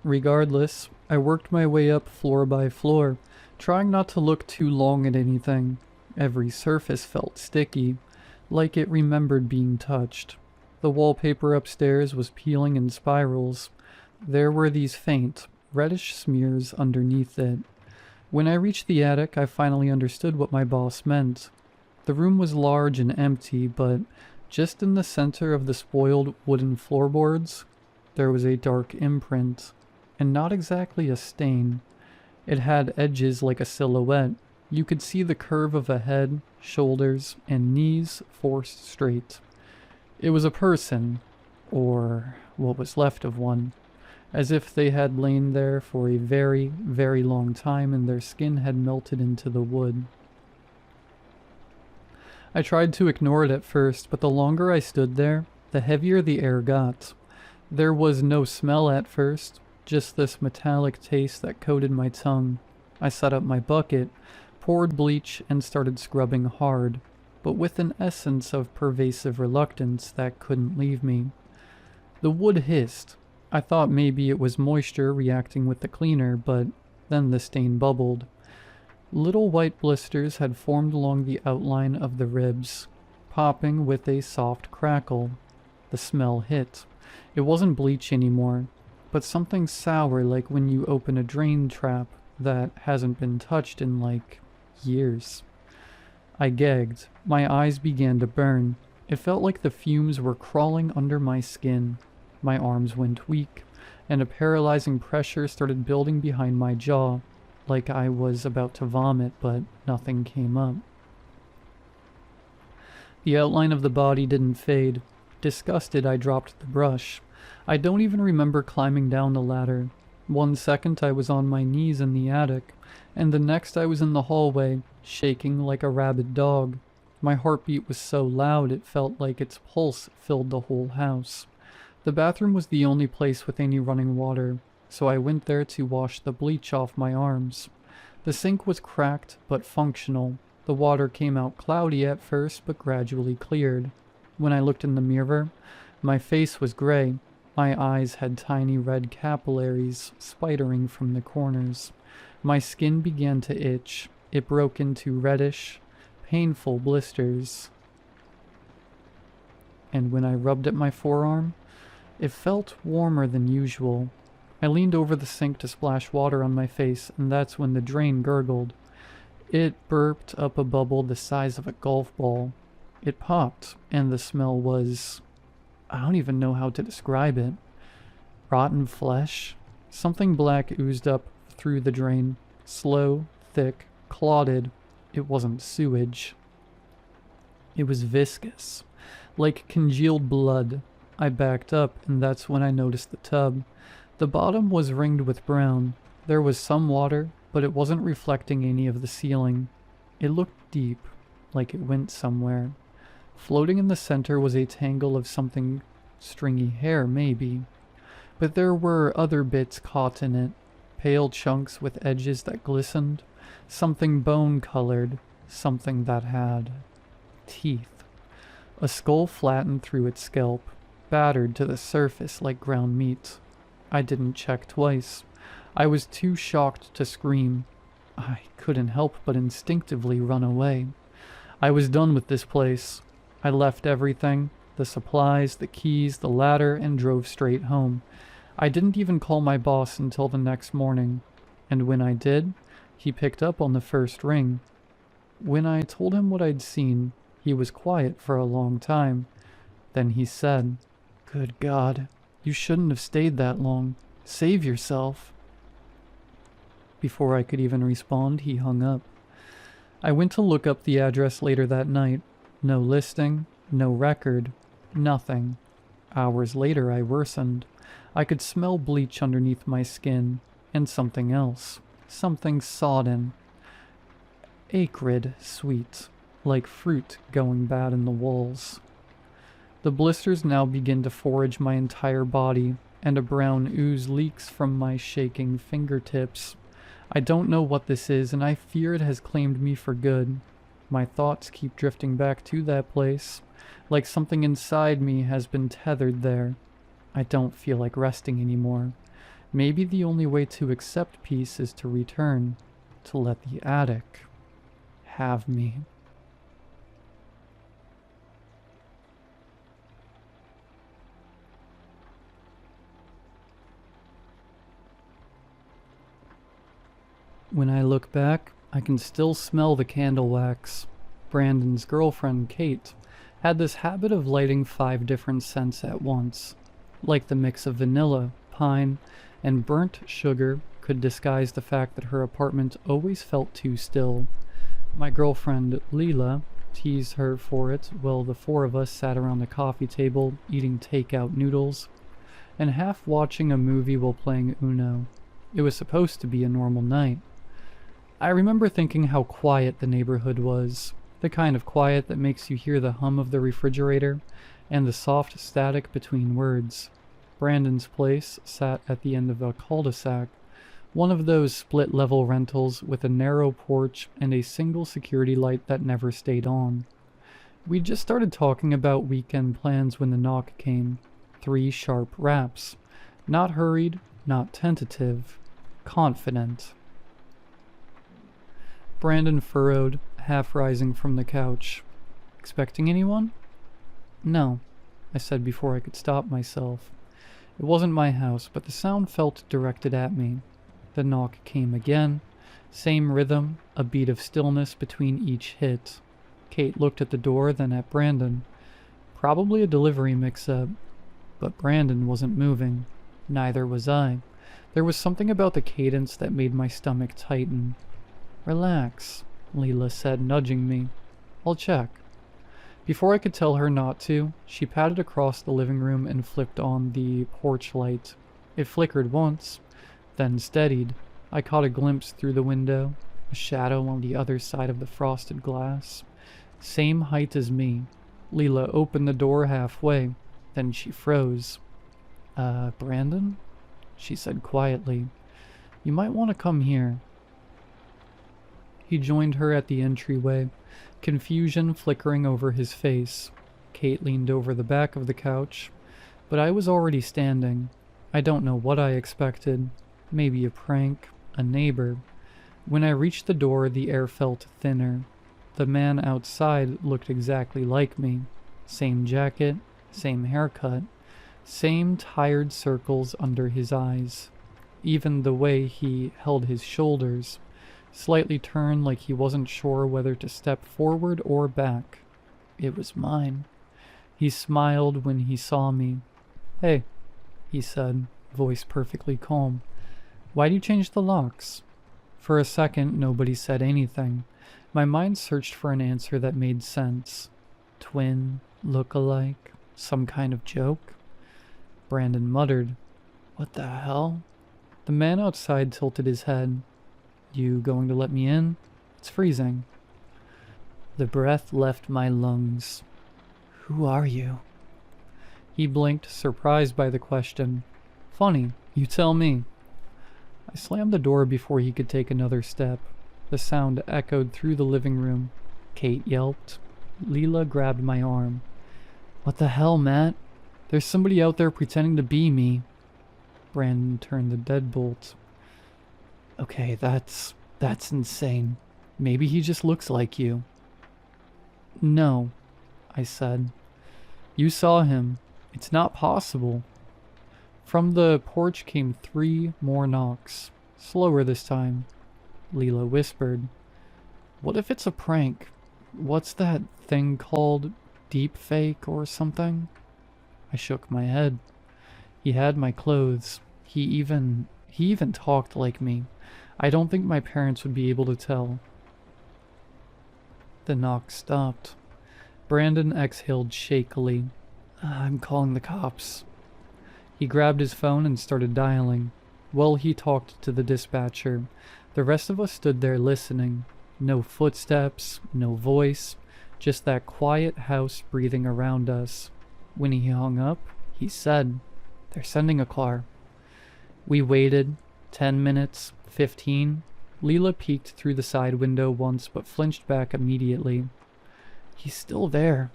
[SPEAKER 1] Regardless, I worked my way up floor by floor, trying not to look too long at anything. Every surface felt sticky, like it remembered being touched. The wallpaper upstairs was peeling in spirals. There were these faint, reddish smears underneath it. When I reached the attic, I finally understood what my boss meant. The room was large and empty, but just in the center of the spoiled wooden floorboards, there was a dark imprint, and not exactly a stain. It had edges like a silhouette. You could see the curve of a head, shoulders, and knees forced straight. It was a person, or what was left of one, as if they had lain there for a very, very long time and their skin had melted into the wood. I tried to ignore it at first, but the longer I stood there, the heavier the air got. There was no smell at first, just this metallic taste that coated my tongue. I set up my bucket, poured bleach, and started scrubbing hard, but with an essence of pervasive reluctance that couldn't leave me. The wood hissed. I thought maybe it was moisture reacting with the cleaner, but then the stain bubbled. Little white blisters had formed along the outline of the ribs, popping with a soft crackle. The smell hit. It wasn't bleach anymore, but something sour like when you open a drain trap that hasn't been touched in like years. I gagged. My eyes began to burn. It felt like the fumes were crawling under my skin. My arms went weak, and a paralyzing pressure started building behind my jaw, like I was about to vomit, but nothing came up. The outline of the body didn't fade. Disgusted, I dropped the brush. I don't even remember climbing down the ladder. 1 second I was on my knees in the attic, and the next I was in the hallway, shaking like a rabid dog. My heartbeat was so loud it felt like its pulse filled the whole house. The bathroom was the only place with any running water, so I went there to wash the bleach off my arms. The sink was cracked but functional. The water came out cloudy at first but gradually cleared. When I looked in the mirror, my face was gray. My eyes had tiny red capillaries spidering from the corners. My skin began to itch. It broke into reddish, painful blisters. And when I rubbed at my forearm, it felt warmer than usual. I leaned over the sink to splash water on my face, and that's when the drain gurgled. It burped up a bubble the size of a golf ball. It popped, and the smell was... I don't even know how to describe it. Rotten flesh? Something black oozed up through the drain. Slow, thick, clotted. It wasn't sewage. It was viscous, like congealed blood. I backed up, and that's when I noticed the tub. The bottom was ringed with brown. There was some water, but it wasn't reflecting any of the ceiling. It looked deep, like it went somewhere. Floating in the center was a tangle of something stringy hair, maybe. But there were other bits caught in it, pale chunks with edges that glistened, something bone-colored, something that had teeth. A skull flattened through its scalp, battered to the surface like ground meat. I didn't check twice. I was too shocked to scream. I couldn't help but instinctively run away. I was done with this place. I left everything, the supplies, the keys, the ladder, and drove straight home. I didn't even call my boss until the next morning, and when I did, he picked up on the first ring. When I told him what I'd seen, he was quiet for a long time. Then he said, "Good God, you shouldn't have stayed that long. Save yourself." Before I could even respond, he hung up. I went to look up the address later that night. No listing, no record, nothing. Hours later, I worsened. I could smell bleach underneath my skin, and something else. Something sodden. Acrid sweet, like fruit going bad in the walls. The blisters now begin to forage my entire body, and a brown ooze leaks from my shaking fingertips. I don't know what this is, and I fear it has claimed me for good. My thoughts keep drifting back to that place, like something inside me has been tethered there. I don't feel like resting anymore. Maybe the only way to accept peace is to return, to let the attic have me. When I look back, I can still smell the candle wax. Brandon's girlfriend, Kate, had this habit of lighting 5 different scents at once. Like the mix of vanilla, pine, and burnt sugar could disguise the fact that her apartment always felt too still. My girlfriend, Leela, teased her for it while the 4 of us sat around the coffee table eating takeout noodles and half watching a movie while playing Uno. It was supposed to be a normal night. I remember thinking how quiet the neighborhood was, the kind of quiet that makes you hear the hum of the refrigerator and the soft static between words. Brandon's place sat at the end of a cul-de-sac, one of those split-level rentals with a narrow porch and a single security light that never stayed on. We'd just started talking about weekend plans when the knock came. 3 sharp raps. Not hurried, not tentative. Confident. Brandon furrowed, half rising from the couch. "Expecting anyone?" "No," I said before I could stop myself. It wasn't my house, but the sound felt directed at me. The knock came again. Same rhythm, a beat of stillness between each hit. Kate looked at the door, then at Brandon. Probably a delivery mix-up. But Brandon wasn't moving. Neither was I. There was something about the cadence that made my stomach tighten. "Relax," Leela said, nudging me. "I'll check." Before I could tell her not to, she padded across the living room and flipped on the porch light. It flickered once, then steadied. I caught a glimpse through the window, a shadow on the other side of the frosted glass. Same height as me. Leela opened the door halfway, then she froze. Brandon?" she said quietly. "You might want to come here." He joined her at the entryway, confusion flickering over his face. Kate leaned over the back of the couch, but I was already standing. I don't know what I expected. Maybe a prank, a neighbor. When I reached the door, the air felt thinner. The man outside looked exactly like me. Same jacket, same haircut, same tired circles under his eyes. Even the way he held his shoulders, slightly turned like he wasn't sure whether to step forward or back. It was mine. He smiled when he saw me. "Hey," he said, voice perfectly calm. "Why'd you change the locks?" For a second, nobody said anything. My mind searched for an answer that made sense. Twin, look-alike, some kind of joke? Brandon muttered, "What the hell?" The man outside tilted his head. "You going to let me in? It's freezing." The breath left my lungs. "Who are you?" He blinked, surprised by the question. "Funny, you tell me." I slammed the door before he could take another step. The sound echoed through the living room. Kate yelped. Leela grabbed my arm. "What the hell, Matt? There's somebody out there pretending to be me." Brandon turned the deadbolt. "Okay, that's insane. Maybe he just looks like you." "No," I said. "You saw him. It's not possible." From the porch came 3 more knocks, slower this time. Leela whispered, What if it's a prank? What's that thing called? Deep fake or something? I shook my head. He had my clothes. He even talked like me. I don't think my parents would be able to tell. The knock stopped. Brandon exhaled shakily. I'm calling the cops. He grabbed his phone and started dialing. While he talked to the dispatcher, the rest of us stood there listening. No footsteps, no voice, just that quiet house breathing around us. When he hung up, he said, "They're sending a car." We waited. 10 minutes, 15. Leela peeked through the side window once but flinched back immediately. He's still there.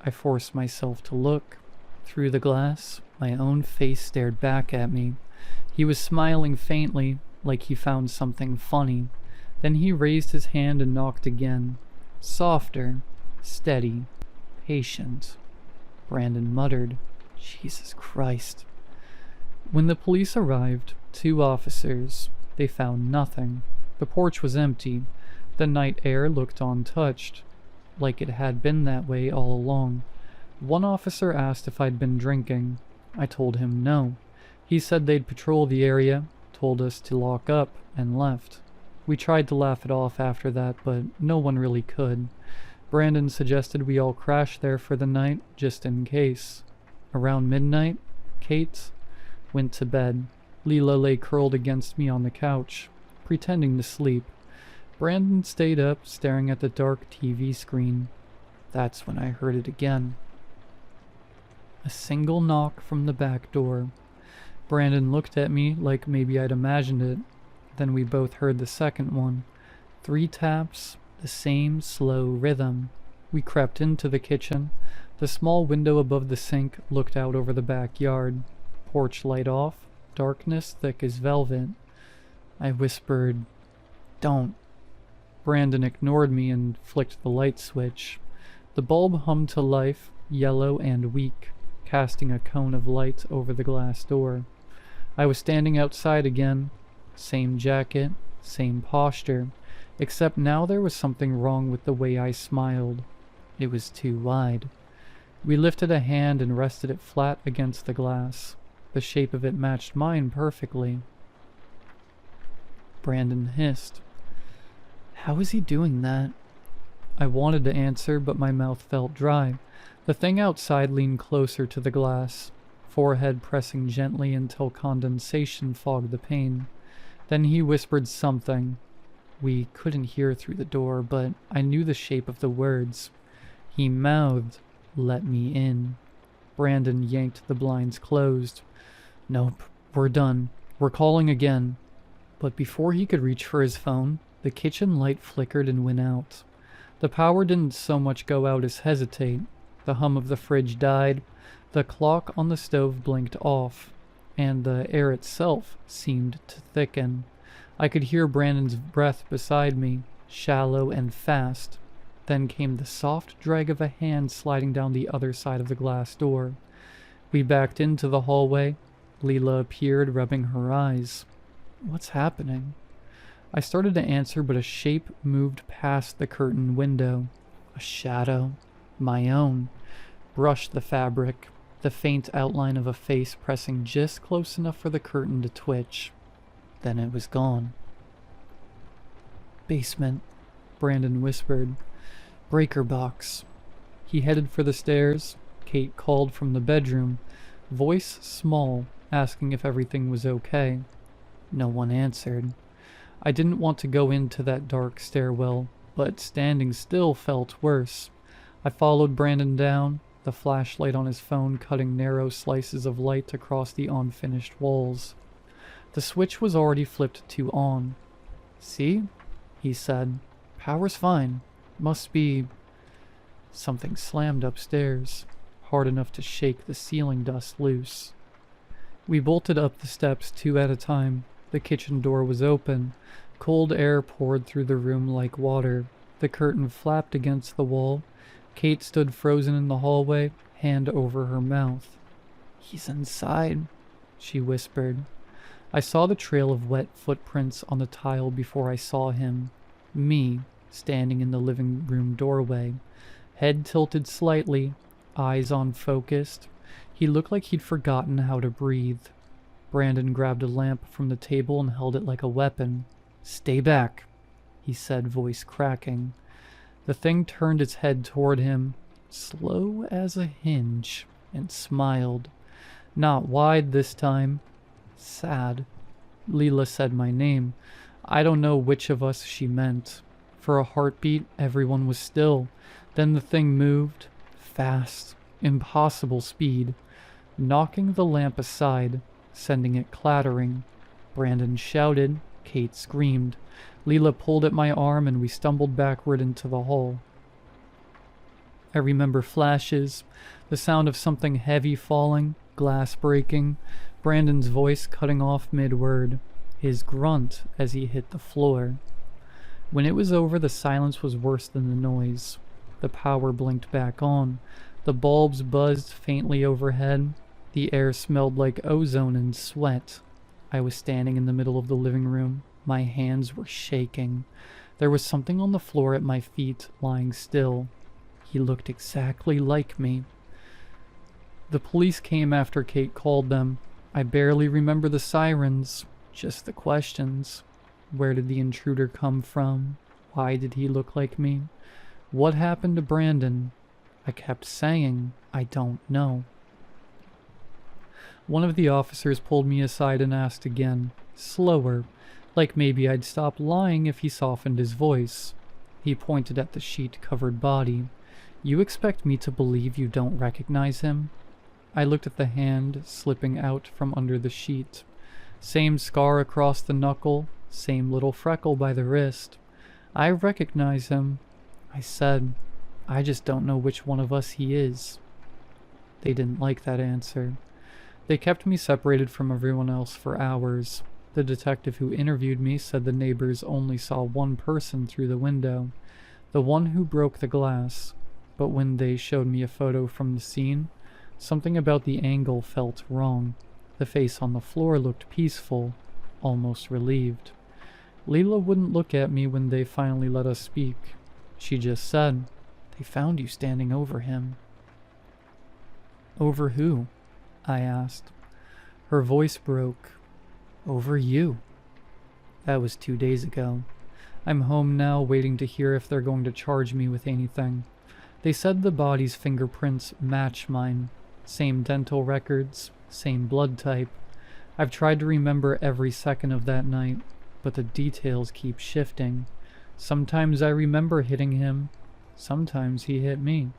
[SPEAKER 1] I forced myself to look. Through the glass, my own face stared back at me. He was smiling faintly, like he found something funny. Then he raised his hand and knocked again. Softer, steady, patient. Brandon muttered, "Jesus Christ." When the police arrived, 2 officers, they found nothing. The porch was empty. The night air looked untouched, like it had been that way all along. One officer asked if I'd been drinking. I told him no. He said they'd patrol the area, told us to lock up, and left. We tried to laugh it off after that, but no one really could. Brandon suggested we all crash there for the night, just in case. Around midnight, Kate went to bed. Leela lay curled against me on the couch, pretending to sleep. Brandon stayed up, staring at the dark TV screen. That's when I heard it again. A single knock from the back door. Brandon looked at me like maybe I'd imagined it. Then we both heard the second one. 3 taps, the same slow rhythm. We crept into the kitchen. The small window above the sink looked out over the backyard. Porch light off, darkness thick as velvet. I whispered, "Don't." Brandon ignored me and flicked the light switch. The bulb hummed to life, yellow and weak, casting a cone of light over the glass door. I was standing outside again. Same jacket, same posture, except now there was something wrong with the way I smiled. It was too wide. We lifted a hand and rested it flat against the glass. The shape of it matched mine perfectly. Brandon hissed. How is he doing that? I wanted to answer, but my mouth felt dry. The thing outside leaned closer to the glass, forehead pressing gently until condensation fogged the pane. Then he whispered something. We couldn't hear through the door, but I knew the shape of the words. He mouthed, "Let me in." Brandon yanked the blinds closed. "Nope, we're done. We're calling again." But before he could reach for his phone, the kitchen light flickered and went out. The power didn't so much go out as hesitate. The hum of the fridge died. The clock on the stove blinked off, and the air itself seemed to thicken. I could hear Brandon's breath beside me, shallow and fast. Then came the soft drag of a hand sliding down the other side of the glass door. We backed into the hallway. Leela appeared, rubbing her eyes. What's happening? I started to answer, but a shape moved past the curtain window. A shadow, my own, brushed the fabric, the faint outline of a face pressing just close enough for the curtain to twitch. Then it was gone. "Basement," Brandon whispered. "Breaker box." He headed for the stairs. Kate called from the bedroom, voice small, asking if everything was okay. No one answered. I didn't want to go into that dark stairwell, but standing still felt worse. I followed Brandon down, the flashlight on his phone cutting narrow slices of light across the unfinished walls. The switch was already flipped to on. "See?" he said. "Power's fine. Must be..." Something slammed upstairs, hard enough to shake the ceiling dust loose. We bolted up the steps 2 at a time. The kitchen door was open. Cold air poured through the room like water. The curtain flapped against the wall. Kate stood frozen in the hallway, hand over her mouth. "He's inside," she whispered. I saw the trail of wet footprints on the tile before I saw him. Me, standing in the living room doorway, head tilted slightly, eyes unfocused. He looked like he'd forgotten how to breathe. Brandon grabbed a lamp from the table and held it like a weapon. "Stay back," he said, voice cracking. The thing turned its head toward him, slow as a hinge, and smiled. Not wide this time. Sad. Leela said my name. I don't know which of us she meant. For a heartbeat, everyone was still. Then the thing moved, fast, impossible speed, knocking the lamp aside, sending it clattering. Brandon shouted. Kate screamed. Leela pulled at my arm and we stumbled backward into the hall. I remember flashes, the sound of something heavy falling, glass breaking, Brandon's voice cutting off mid-word, his grunt as he hit the floor. When it was over, the silence was worse than the noise. The power blinked back on. The bulbs buzzed faintly overhead. The air smelled like ozone and sweat. I was standing in the middle of the living room. My hands were shaking. There was something on the floor at my feet, lying still. He looked exactly like me. The police came after Kate called them. I barely remember the sirens, just the questions. Where did the intruder come from? Why did he look like me? What happened to Brandon? I kept saying, I don't know. One of the officers pulled me aside and asked again, slower, like maybe I'd stop lying if he softened his voice. He pointed at the sheet-covered body. You expect me to believe you don't recognize him? I looked at the hand slipping out from under the sheet. Same scar across the knuckle, same little freckle by the wrist. I recognize him, I said. I just don't know which one of us he is. They didn't like that answer. They kept me separated from everyone else for hours. The detective who interviewed me said the neighbors only saw one person through the window, the one who broke the glass. But when they showed me a photo from the scene, something about the angle felt wrong. The face on the floor looked peaceful, almost relieved. Leela wouldn't look at me when they finally let us speak. She just said, "They found you standing over him." "Over who?" I asked. Her voice broke. "Over you." That was 2 days ago. I'm home now, waiting to hear if they're going to charge me with anything. They said the body's fingerprints match mine. Same dental records, same blood type. I've tried to remember every second of that night, but the details keep shifting. Sometimes I remember hitting him. Sometimes he hit me.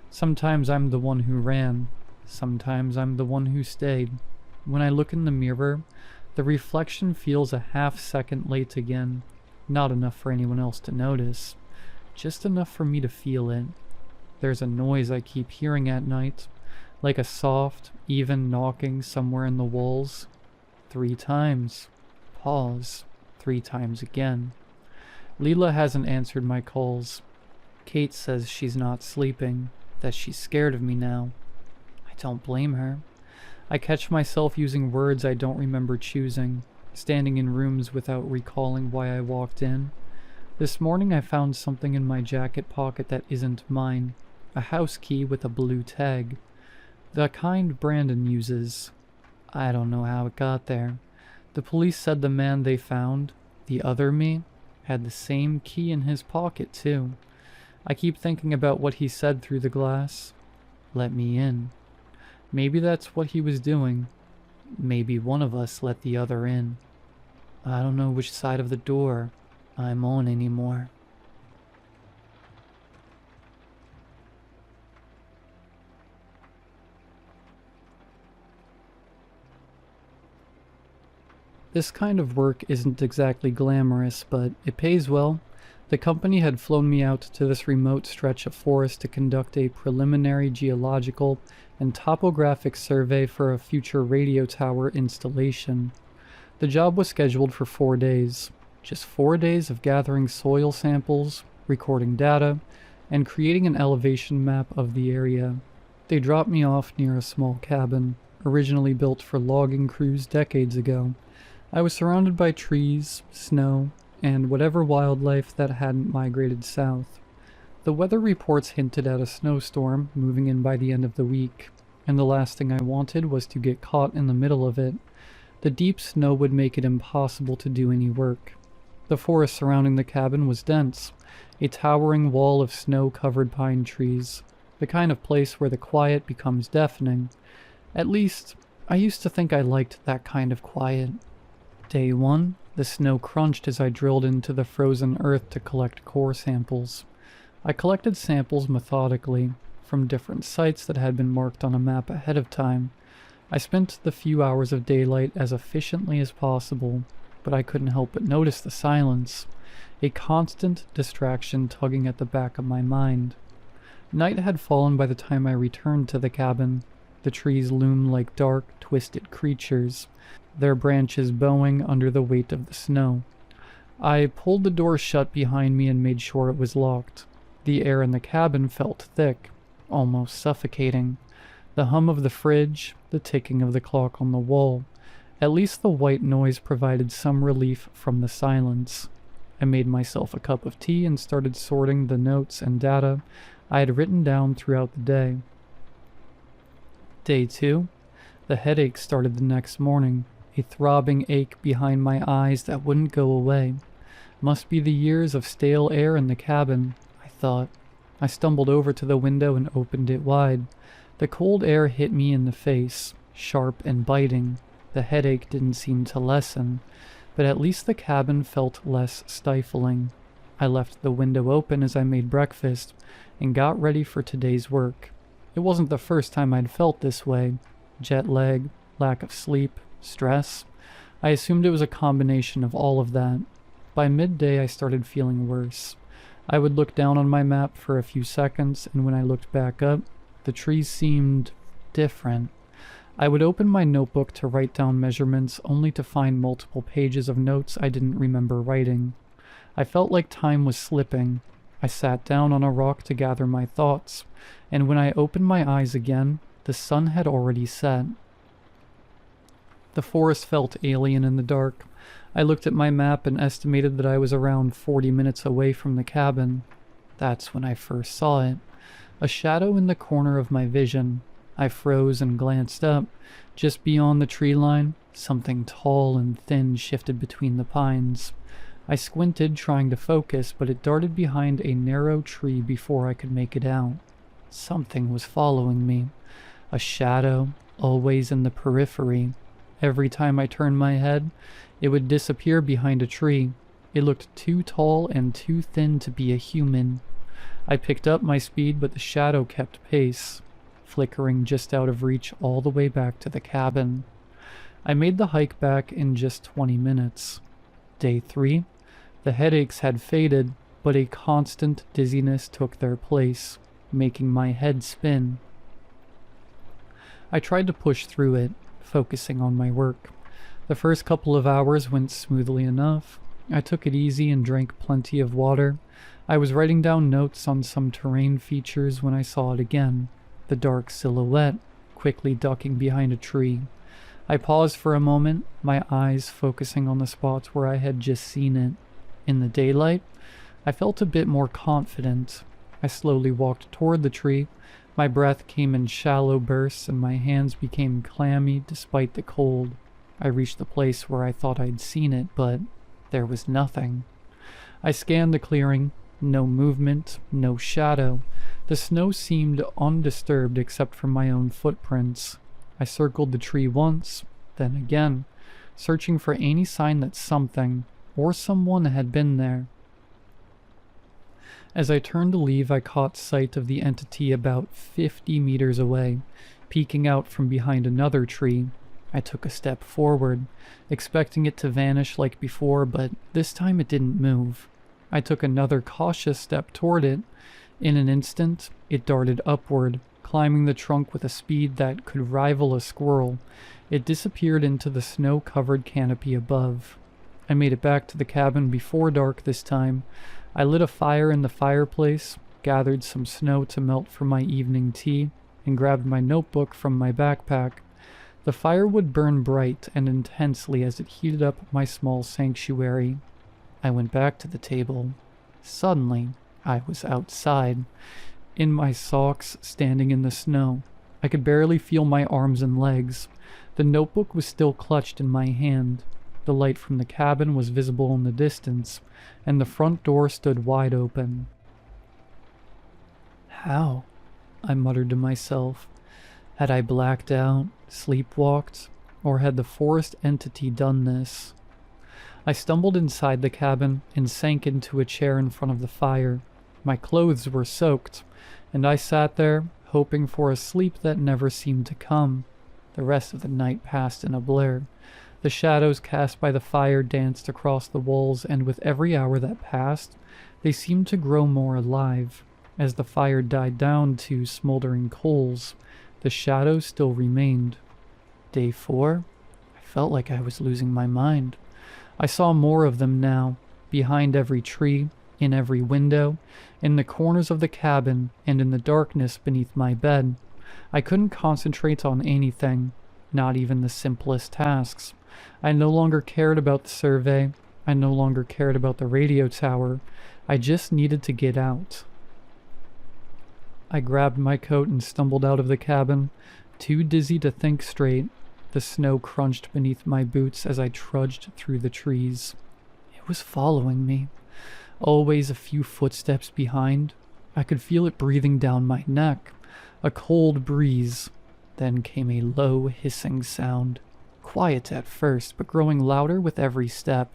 [SPEAKER 1] Sometimes I'm the one who ran. Sometimes I'm the one who stayed. When I look in the mirror, the reflection feels a half-second late again. Not enough for anyone else to notice. Just enough for me to feel it. There's a noise I keep hearing at night, like a soft, even knocking somewhere in the walls. 3 times. Pause. 3 times again. Leela hasn't answered my calls. Kate says she's not sleeping, that she's scared of me now. I don't blame her. I catch myself using words I don't remember choosing, standing in rooms without recalling why I walked in. This morning I found something in my jacket pocket that isn't mine. A house key with a blue tag. The kind Brandon uses. I don't know how it got there. The police said the man they found, the other me, had the same key in his pocket too. I keep thinking about what he said through the glass. Let me in. Maybe that's what he was doing. Maybe one of us let the other in. I don't know which side of the door I'm on anymore. This kind of work isn't exactly glamorous, but it pays well. The company had flown me out to this remote stretch of forest to conduct a preliminary geological and topographic survey for a future radio tower installation. The job was scheduled for 4 days. Just 4 days of gathering soil samples, recording data, and creating an elevation map of the area. They dropped me off near a small cabin, originally built for logging crews decades ago. I was surrounded by trees, snow, and whatever wildlife that hadn't migrated south. The weather reports hinted at a snowstorm moving in by the end of the week, and the last thing I wanted was to get caught in the middle of it. The deep snow would make it impossible to do any work. The forest surrounding the cabin was dense, a towering wall of snow-covered pine trees, the kind of place where the quiet becomes deafening. At least, I used to think I liked that kind of quiet. Day 1, the snow crunched as I drilled into the frozen earth to collect core samples. I collected samples methodically, from different sites that had been marked on a map ahead of time. I spent the few hours of daylight as efficiently as possible, but I couldn't help but notice the silence, a constant distraction tugging at the back of my mind. Night had fallen by the time I returned to the cabin. The trees loomed like dark, twisted creatures, their branches bowing under the weight of the snow. I pulled the door shut behind me and made sure it was locked. The air in the cabin felt thick, almost suffocating. The hum of the fridge, the ticking of the clock on the wall. At least the white noise provided some relief from the silence. I made myself a cup of tea and started sorting the notes and data I had written down throughout the day. Day 2. The headache started the next morning, a throbbing ache behind my eyes that wouldn't go away. Must be the years of stale air in the cabin, I thought. I stumbled over to the window and opened it wide. The cold air hit me in the face, sharp and biting. The headache didn't seem to lessen, but at least the cabin felt less stifling. I left the window open as I made breakfast and got ready for today's work. It wasn't the first time I'd felt this way. Jet lag, lack of sleep, stress. I assumed it was a combination of all of that. By midday, I started feeling worse. I would look down on my map for a few seconds, and when I looked back up, the trees seemed different. I would open my notebook to write down measurements, only to find multiple pages of notes I didn't remember writing. I felt like time was slipping. I sat down on a rock to gather my thoughts, and when I opened my eyes again, the sun had already set. The forest felt alien in the dark. I looked at my map and estimated that I was around 40 minutes away from the cabin. That's when I first saw it. A shadow in the corner of my vision. I froze and glanced up. Just beyond the tree line, something tall and thin shifted between the pines. I squinted, trying to focus, but it darted behind a narrow tree before I could make it out. Something was following me. A shadow, always in the periphery. Every time I turned my head, it would disappear behind a tree. It looked too tall and too thin to be a human. I picked up my speed, but the shadow kept pace, flickering just out of reach all the way back to the cabin. I made the hike back in just 20 minutes. Day 3. The headaches had faded, but a constant dizziness took their place, making my head spin. I tried to push through it, focusing on my work. The first couple of hours went smoothly enough. I took it easy and drank plenty of water. I was writing down notes on some terrain features when I saw it again, the dark silhouette, quickly ducking behind a tree. I paused for a moment, my eyes focusing on the spots where I had just seen it. In the daylight, I felt a bit more confident. I slowly walked toward the tree. My breath came in shallow bursts and my hands became clammy despite the cold. I reached the place where I thought I'd seen it, but there was nothing. I scanned the clearing. No movement, no shadow. The snow seemed undisturbed except for my own footprints. I circled the tree once, then again, searching for any sign that something or someone had been there. As I turned to leave, I caught sight of the entity about 50 meters away, peeking out from behind another tree. I took a step forward, expecting it to vanish like before, but this time it didn't move. I took another cautious step toward it. In an instant, it darted upward, climbing the trunk with a speed that could rival a squirrel. It disappeared into the snow-covered canopy above. I made it back to the cabin before dark this time. I lit a fire in the fireplace, gathered some snow to melt for my evening tea, and grabbed my notebook from my backpack. The fire would burn bright and intensely as it heated up my small sanctuary. I went back to the table. Suddenly, I was outside, in my socks, standing in the snow. I could barely feel my arms and legs. The notebook was still clutched in my hand. The light from the cabin was visible in the distance, and the front door stood wide open. How? I muttered to myself. Had I blacked out, sleepwalked, or had the forest entity done this? I stumbled inside the cabin and sank into a chair in front of the fire. My clothes were soaked, and I sat there, hoping for a sleep that never seemed to come. The rest of the night passed in a blur. The shadows cast by the fire danced across the walls, and with every hour that passed, they seemed to grow more alive. As the fire died down to smoldering coals, the shadows still remained. Day 4? I felt like I was losing my mind. I saw more of them now, behind every tree, in every window, in the corners of the cabin, and in the darkness beneath my bed. I couldn't concentrate on anything, not even the simplest tasks. I no longer cared about the survey. I no longer cared about the radio tower. I just needed to get out. I grabbed my coat and stumbled out of the cabin, too dizzy to think straight. The snow crunched beneath my boots as I trudged through the trees. It was following me, always a few footsteps behind. I could feel it breathing down my neck, a cold breeze. Then came a low hissing sound, quiet at first, but growing louder with every step.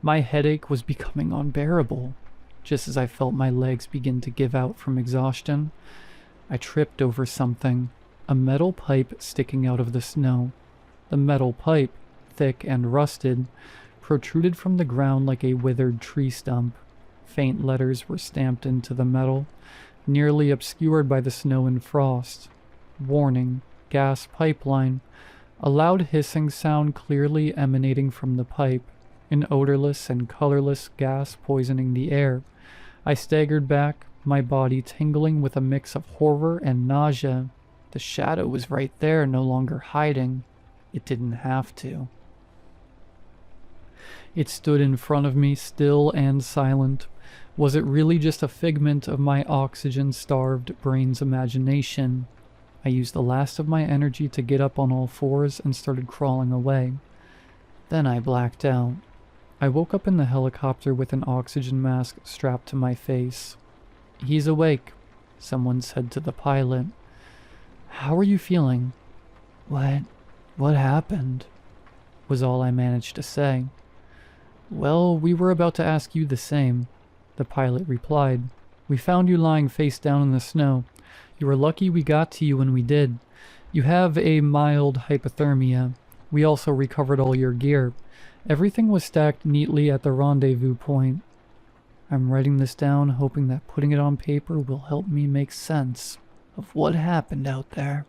[SPEAKER 1] My headache was becoming unbearable. Just as I felt my legs begin to give out from exhaustion, I tripped over something, a metal pipe sticking out of the snow. The metal pipe, thick and rusted, protruded from the ground like a withered tree stump. Faint letters were stamped into the metal, nearly obscured by the snow and frost. Warning, gas pipeline. A loud hissing sound clearly emanating from the pipe, an odorless and colorless gas poisoning the air. I staggered back, my body tingling with a mix of horror and nausea. The shadow was right there, no longer hiding. It didn't have to. It stood in front of me, still and silent. Was it really just a figment of my oxygen-starved brain's imagination? I used the last of my energy to get up on all fours and started crawling away. Then I blacked out. I woke up in the helicopter with an oxygen mask strapped to my face. "He's awake," someone said to the pilot. "How are you feeling?" What happened?" was all I managed to say. "Well, we were about to ask you the same," the pilot replied. "We found you lying face down in the snow. You were lucky we got to you when we did. You have a mild hypothermia. We also recovered all your gear. Everything was stacked neatly at the rendezvous point. I'm writing this down, hoping that putting it on paper will help me make sense of what happened out there."